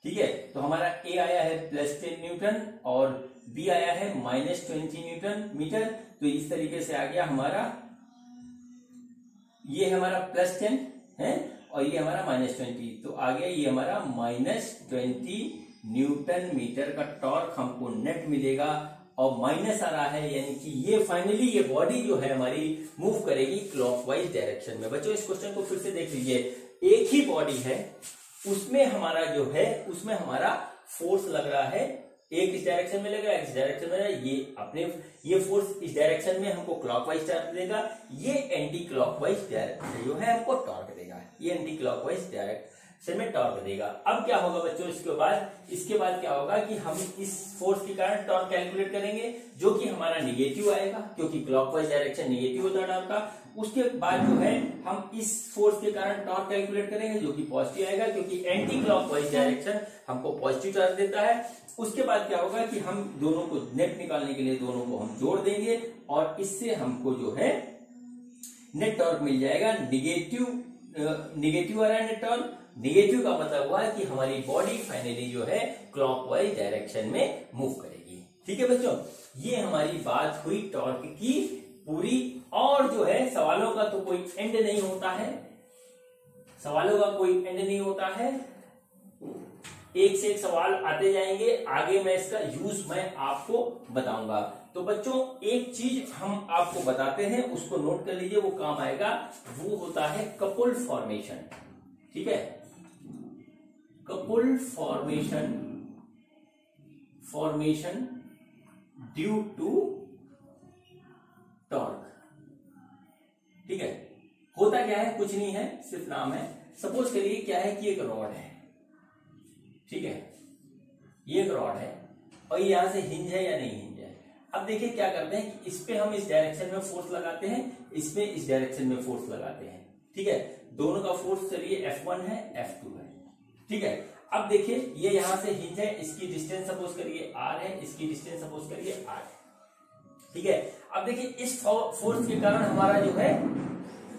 ठीक है। तो हमारा ए आया है +10 न्यूटन और बी आया है -20 न्यूटन मीटर, तो इस तरीके से आ गया हमारा, ये हमारा +10 है और ये हमारा -20, तो आ गया ये हमारा -20 न्यूटन मीटर का टॉर्क हमको नेट मिलेगा। और माइनस आ रहा है, यानी कि ये फाइनली ये बॉडी जो है हमारी मूव करेगी क्लॉकवाइज डायरेक्शन में। बच्चों इस क्वेश्चन को फिर से देख लीजिए, एक ही बॉडी है, उसमें हमारा जो है उसमें हमारा फोर्स लग रहा है, एक इस डायरेक्शन में लगेगा, इस डायरेक्शन में, ये फोर्स इस डायरेक्शन में हमको क्लॉकवाइज टॉर्क देगा, ये एंटी क्लॉकवाइज डायरेक्शन जो है हमको टॉर्क देगा, ये एंटी क्लॉकवाइज डायरेक्शन में टॉर्क देगा। अब क्या होगा बच्चों, इसके बाद क्या होगा कि हम इस फोर्स के कारण टॉर्क कैलकुलेट करेंगे, जो कि हमारा निगेटिव आएगा, क्योंकि क्लॉकवाइज डायरेक्शन निगेटिव होता है टॉर्क का। उसके बाद जो है हम इस फोर्स के कारण टॉर्क कैलकुलेट करेंगे, जो कि पॉजिटिव आएगा, क्योंकि एंटी क्लॉकवाइज डायरेक्शन हमको पॉजिटिव टॉर्क देता है। उसके बाद क्या होगा कि हम दोनों को नेट निकालने के लिए दोनों को हम जोड़ देंगे, और इससे हमको जो है नेट टॉर्क मिल जाएगा। निगेटिव आ रहा है नेट टॉर्क, निगेटिव का मतलब हुआ कि हमारी बॉडी फाइनली जो है क्लॉकवाइज डायरेक्शन में मूव करेगी, ठीक है बच्चों। ये हमारी बात हुई टॉर्क की पूरी, और जो है सवालों का तो कोई एंड नहीं होता है, सवालों का कोई एंड नहीं होता है, एक से एक सवाल आते जाएंगे, आगे मैं इसका यूज मैं आपको बताऊंगा। तो बच्चों एक चीज हम आपको बताते हैं, उसको नोट कर लीजिए, वो काम आएगा, वो होता है कपल फॉर्मेशन, ठीक है, couple formation due to torque, ठीक है। होता क्या है, कुछ नहीं है, सिर्फ नाम है। सपोज करिए क्या है कि एक रॉड है, ठीक है, ये एक रॉड है और ये यहां से हिंज है या नहीं हिंज है। अब देखिए क्या करते हैं कि इस पे हम इस डायरेक्शन में फोर्स लगाते हैं, इस पे इस डायरेक्शन में फोर्स लगाते हैं, ठीक है। दोनों का फोर्स चलिए F1 है, F2 है, ठीक है। अब देखिए ये यहां से हिंज है, इसकी डिस्टेंस सपोज करिए R है, इसकी डिस्टेंस सपोज करिए R है, ठीक है। अब देखिए इस फोर्स के कारण हमारा जो है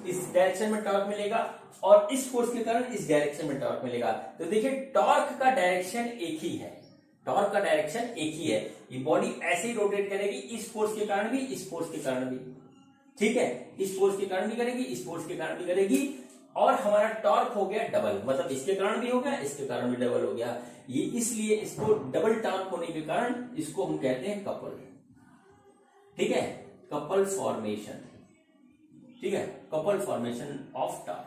इस डायरेक्शन में टॉर्क मिलेगा और इस फोर्स के कारण इस डायरेक्शन में टॉर्क मिलेगा। तो देखिए टॉर्क का डायरेक्शन एक ही है, टॉर्क का डायरेक्शन एक ही है। ये बॉडी ऐसे ही रोटेट करेगी, इस फोर्स के कारण भी, इस फोर्स के कारण भी, ठीक है, इस फोर्स के कारण भी करेगी, इस फोर्स के कारण भी करेगी। और हमारा टॉर्क हो गया डबल, मतलब इसके कारण भी हो गया, इसके कारण भी डबल हो गया। ये इसलिए इसको डबल टॉर्क होने के कारण इसको हम कहते हैं कपल, ठीक है, कपल फॉर्मेशन, ठीक है, कपल फॉर्मेशन ऑफ टॉर्क,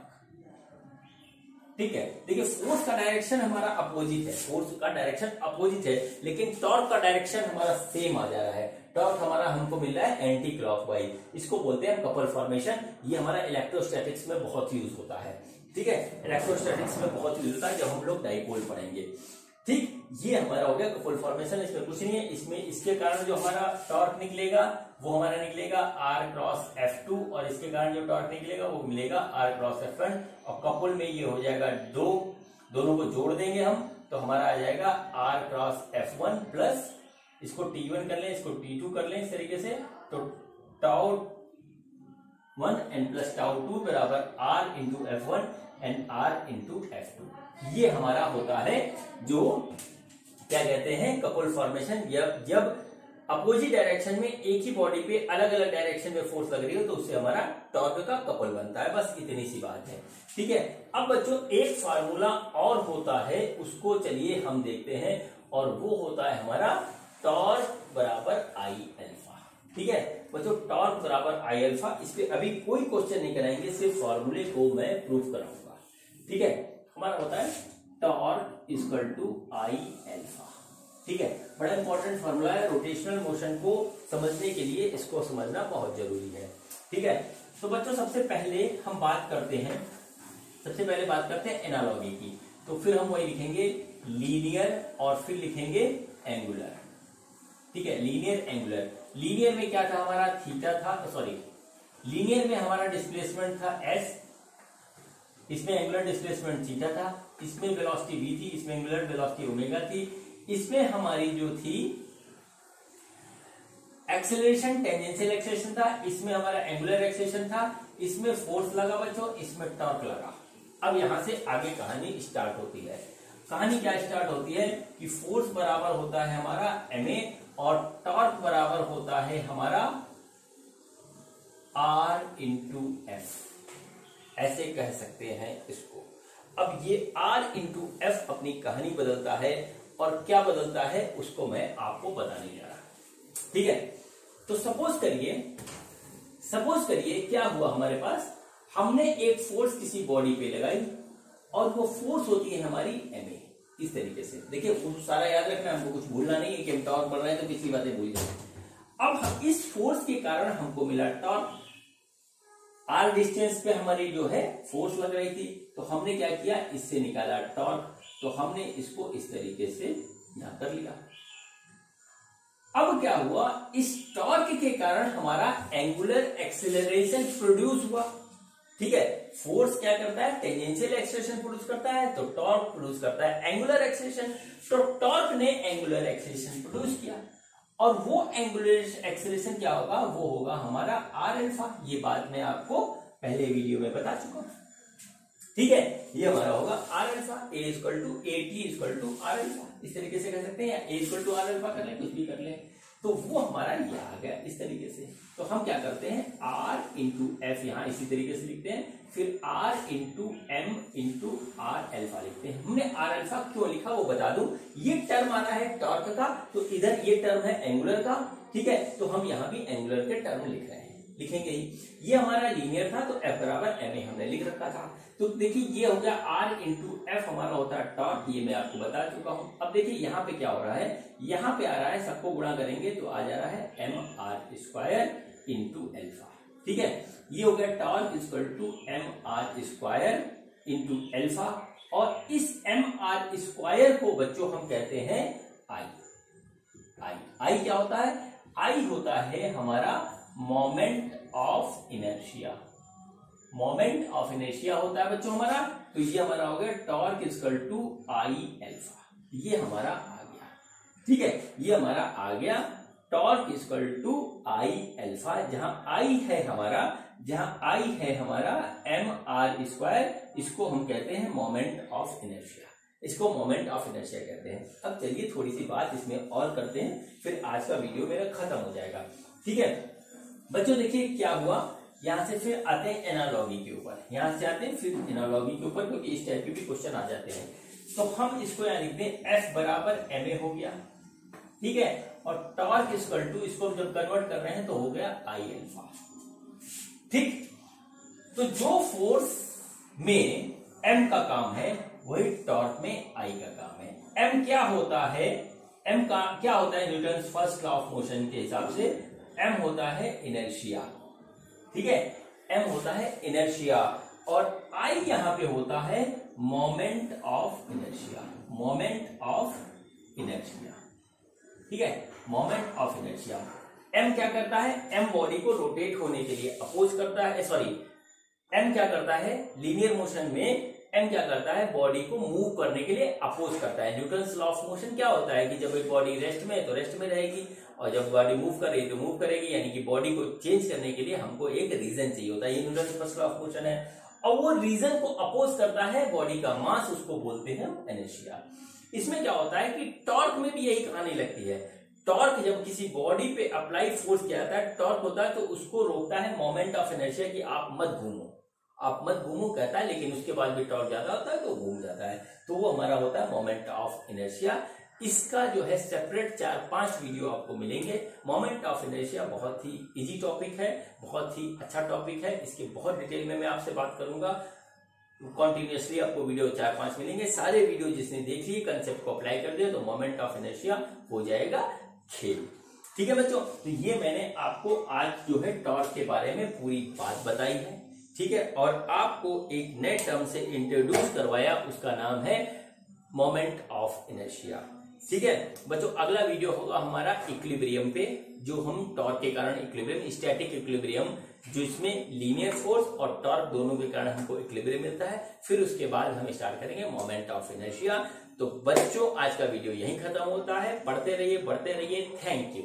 ठीक है। देखिए फोर्स का डायरेक्शन हमारा अपोजिट है, फोर्स का डायरेक्शन अपोजिट है, लेकिन टॉर्क का डायरेक्शन हमारा सेम आ जा रहा है। टॉर्क हमारा हमको मिल रहा है एंटी क्लॉकवाइज, इसको बोलते हैं कपल फॉर्मेशन। ये हमारा इलेक्ट्रोस्टैटिक्स में बहुत यूज होता है, ठीक है, इलेक्ट्रोस्टैटिक्स में बहुत यूज होता है जब हम लोग डाइपोल पढ़ेंगे, ठीक। ये हमारा हो गया कपल फॉर्मेशन, इसमें कुछ नहीं है। इसमें इसके कारण जो हमारा टॉर्क निकलेगा वो हमारा निकलेगा R क्रॉस F2 और इसके कारण जो टॉर्क निकलेगा वो मिलेगा R क्रॉस F1। और कपल में ये हो जाएगा दोनों को जोड़ देंगे हम तो हमारा आ जाएगा R क्रॉस F1 प्लस इसको T1 कर लें, इसको T2 कर लें इस तरीके से, तो टाउ 1 एंड प्लस टाउ 2 बराबर R into F1 and R into F2। ये हमारा होता है जो क्या कहते हैं कपल फॉर्मेशन। जब अपोजिट डायरेक्शन में एक ही बॉडी पे अलग अलग डायरेक्शन में फोर्स लग रही हो तो उससे हमारा टॉर्क का कपल बनता है। बस इतनी सी बात है, ठीक है। अब बच्चों एक फार्मूला और होता है, उसको चलिए हम देखते हैं, और वो होता है हमारा टॉर्क बराबर आई अल्फा, ठीक है बच्चों, टॉर्क बराबर आई अल्फा। इस पे अभी कोई क्वेश्चन नहीं कराएंगे, सिर्फ फॉर्मूले को मैं प्रूव कराऊंगा, ठीक है। हमारा होता है torque equal to I alpha, ठीक है। बड़ा इंपॉर्टेंट फॉर्मूला है, रोटेशनल मोशन को समझने के लिए इसको समझना बहुत जरूरी है, ठीक है। तो बच्चों सबसे पहले हम बात करते हैं एनालॉजी की। तो फिर हम वही लिखेंगे लीनियर और फिर लिखेंगे एंगुलर, ठीक है, लीनियर एंगुलर। लीनियर में क्या था हमारा थीटा था, सॉरी लीनियर में हमारा डिस्प्लेसमेंट था s, इसमें एंगुलर डिस्प्लेसमेंट थीटा था, इसमें वेलोसिटी v थी, इसमें एंगुलर वेलोसिटी ओमेगा थी, इसमें हमारी जो थी एक्सेलरेशन टेंजेंशियल एक्सेलरेशन था, इसमें हमारा एंगुलर एक्सेलरेशन था, इसमें फोर्स लगा बच्चों, इसमें टॉर्क लगा। अब यहां से आगे कहानी स्टार्ट होती है। कहानी क्या स्टार्ट होती है कि फोर्स बराबर होता है हमारा ma और टॉर्क बराबर होता है हमारा R इंटू एफ, ऐसे कह सकते हैं इसको। अब ये R इंटू एफ अपनी कहानी बदलता है, और क्या बदलता है उसको मैं आपको बताने जा रहा हूं, ठीक है। तो सपोज करिए क्या हुआ हमारे पास, हमने एक फोर्स किसी बॉडी पे लगाई और वो फोर्स होती है हमारी ma, इस तरीके से। देखिए सारा याद रखना, हमको कुछ भूलना नहीं है कि हम टॉर्क पढ़ रहे हैं तो पिछली बातें भूल जाए। अब इस फोर्स के कारण हमको मिला टॉर्क, r डिस्टेंस पे हमारी जो है फोर्स लग रही थी, तो हमने क्या किया, इससे निकाला टॉर्क, तो हमने इसको इस तरीके से यहां कर लिया। अब क्या हुआ, इस टॉर्क के कारण हमारा एंगुलर एक्सेलरेशन प्रोड्यूस हुआ, ठीक है। फोर्स क्या करता है, टेंजेंशियल एक्सेलरेशन प्रोड्यूस करता है, तो टॉर्क प्रोड्यूस करता है एंगुलर एक्सेलरेशन। तो टॉर्क ने एंगुलर एक्सेलरेशन प्रोड्यूस किया, और वो एंगुलर एक्सेलरेशन क्या होगा, वो होगा हमारा आर अल्फा। ये बात मैं आपको पहले वीडियो में बता चुका हूं, ठीक है। ये हमारा होगा R alpha, A equal to A T equal to R alpha, इस तरीके से कह सकते हैं, या A equal to R alpha कर लें, कुछ भी कर लें। तो वो हमारा ये आ गया इस तरीके से। तो हम क्या करते हैं, आर इंटू एफ यहां इसी तरीके से लिखते हैं, फिर R into M into R alpha लिखते हैं। हमने आर अल्फा क्यों लिखा वो बता दूं, ये टर्म आना है टॉर्क का, तो इधर ये टर्म है एंगुलर का, ठीक है। तो हम यहां भी एंगुलर के टर्म लिख रहे हैं, लिखेंगे ही। ये हमारा लीनियर था तो एफ बराबर एम ए हमने लिख रखा था। तो देखिए ये हो गया आर इंटू एफ हमारा होता है टॉर्क, ये मैं आपको बता चुका हूं। अब देखिए यहाँ पे क्या हो रहा है, यहाँ पे आ रहा है, सबको गुणा करेंगे तो आ जा रहा है M R square into alpha, ठीक है। ये हो गया torque equal to M R square into alpha, और इस एम आर स्क्वायर को बच्चों हम कहते हैं आई। आई क्या होता है, आई होता है हमारा moment of inertia, moment of inertia होता है बच्चों हमारा। तो ये हमारा हो गया torque equal to I alpha, ये हमारा आ गया, ठीक है। ये हमारा आ गया torque equal to I alpha, जहां आई है हमारा जहां आई है हमारा mr², इसको हम कहते हैं मोमेंट ऑफ इनर्शिया, इसको मोमेंट ऑफ इनर्शिया कहते हैं। अब चलिए थोड़ी सी बात इसमें और करते हैं, फिर आज का वीडियो मेरा खत्म हो जाएगा। ठीक है बच्चों, देखिए क्या हुआ, यहां से फिर आते हैं एनालॉगी के ऊपर, यहां से आते हैं फिर एनालॉगी के ऊपर, क्योंकि इस टाइप के भी क्वेश्चन आ जाते हैं। तो हम इसको यहां लिखते हैं F बराबर ma हो गया, ठीक है, और टॉर्क इक्वल टू, इसको हम जब कन्वर्ट कर रहे हैं तो हो गया I अल्फा। ठीक, तो जो फोर्स में m का काम है वही टॉर्क में I का काम है। m क्या होता है, m का क्या होता है Newton's first law of motion के हिसाब से, m होता है इनर्शिया, ठीक है, m होता है इनर्शिया, और I यहां पे होता है moment of inertia, moment of inertia, ठीक है, मोमेंट ऑफ इनर्शिया। m क्या करता है, m बॉडी को रोटेट होने के लिए अपोज करता है, सॉरी m क्या करता है लीनियर मोशन में, m क्या करता है बॉडी को मूव करने के लिए अपोज करता है। न्यूटन्स लॉ ऑफ मोशन क्या होता है कि जब एक बॉडी रेस्ट में है तो रेस्ट में रहेगी, और जब बॉडी मूव कर रही तो मूव करेगी, यानी कि बॉडी को चेंज करने के लिए हमको एक रीजन चाहिए होता है, ये Newton's first law of motion है। और वो रीजन को अपोज करता है बॉडी का मास, उसको बोलते हैं इनर्शिया। इसमें क्या होता है कि टॉर्क में भी यही कहानी लगती है। टॉर्क जब किसी बॉडी पे अप्लाई फोर्स किया जाता है, टॉर्क होता है तो उसको रोकता है मोमेंट ऑफ इनर्शिया कि आप मत घूमो, आप मत घूमो कहता है, लेकिन उसके बाद भी टॉर्क ज्यादा होता है तो घूम जाता है, तो वो हमारा होता है मोमेंट ऑफ इनर्शिया। इसका जो है सेपरेट 4-5 वीडियो आपको मिलेंगे। मोमेंट ऑफ इनर्शिया बहुत ही इजी टॉपिक है, बहुत ही अच्छा टॉपिक है, इसके बहुत डिटेल में मैं आपसे बात करूंगा। कॉन्टिन्यूसली आपको वीडियो 4-5 मिलेंगे, सारे वीडियो जिसने देख लिए कंसेप्ट को अप्लाई कर दिया तो मोमेंट ऑफ इनर्शिया हो जाएगा खेल। ठीक है बच्चों, तो ये मैंने आपको आज जो है टॉर्क के बारे में पूरी बात बताई है, ठीक है, और आपको एक नए टर्म से इंट्रोड्यूस करवाया, उसका नाम है मोमेंट ऑफ इनर्शिया। ठीक है बच्चों, अगला वीडियो होगा हमारा इक्विलिब्रियम पे, जो हम टॉर्क के कारण इक्विलिब्रियम, स्टैटिक इक्विलिब्रियम, जो इसमें लीनियर फोर्स और टॉर्क दोनों के कारण हमको इक्विलिब्रियम मिलता है। फिर उसके बाद हम स्टार्ट करेंगे मोमेंट ऑफ इनर्शिया। तो बच्चों आज का वीडियो यहीं खत्म होता है, पढ़ते रहिए, बढ़ते रहिए, थैंक यू।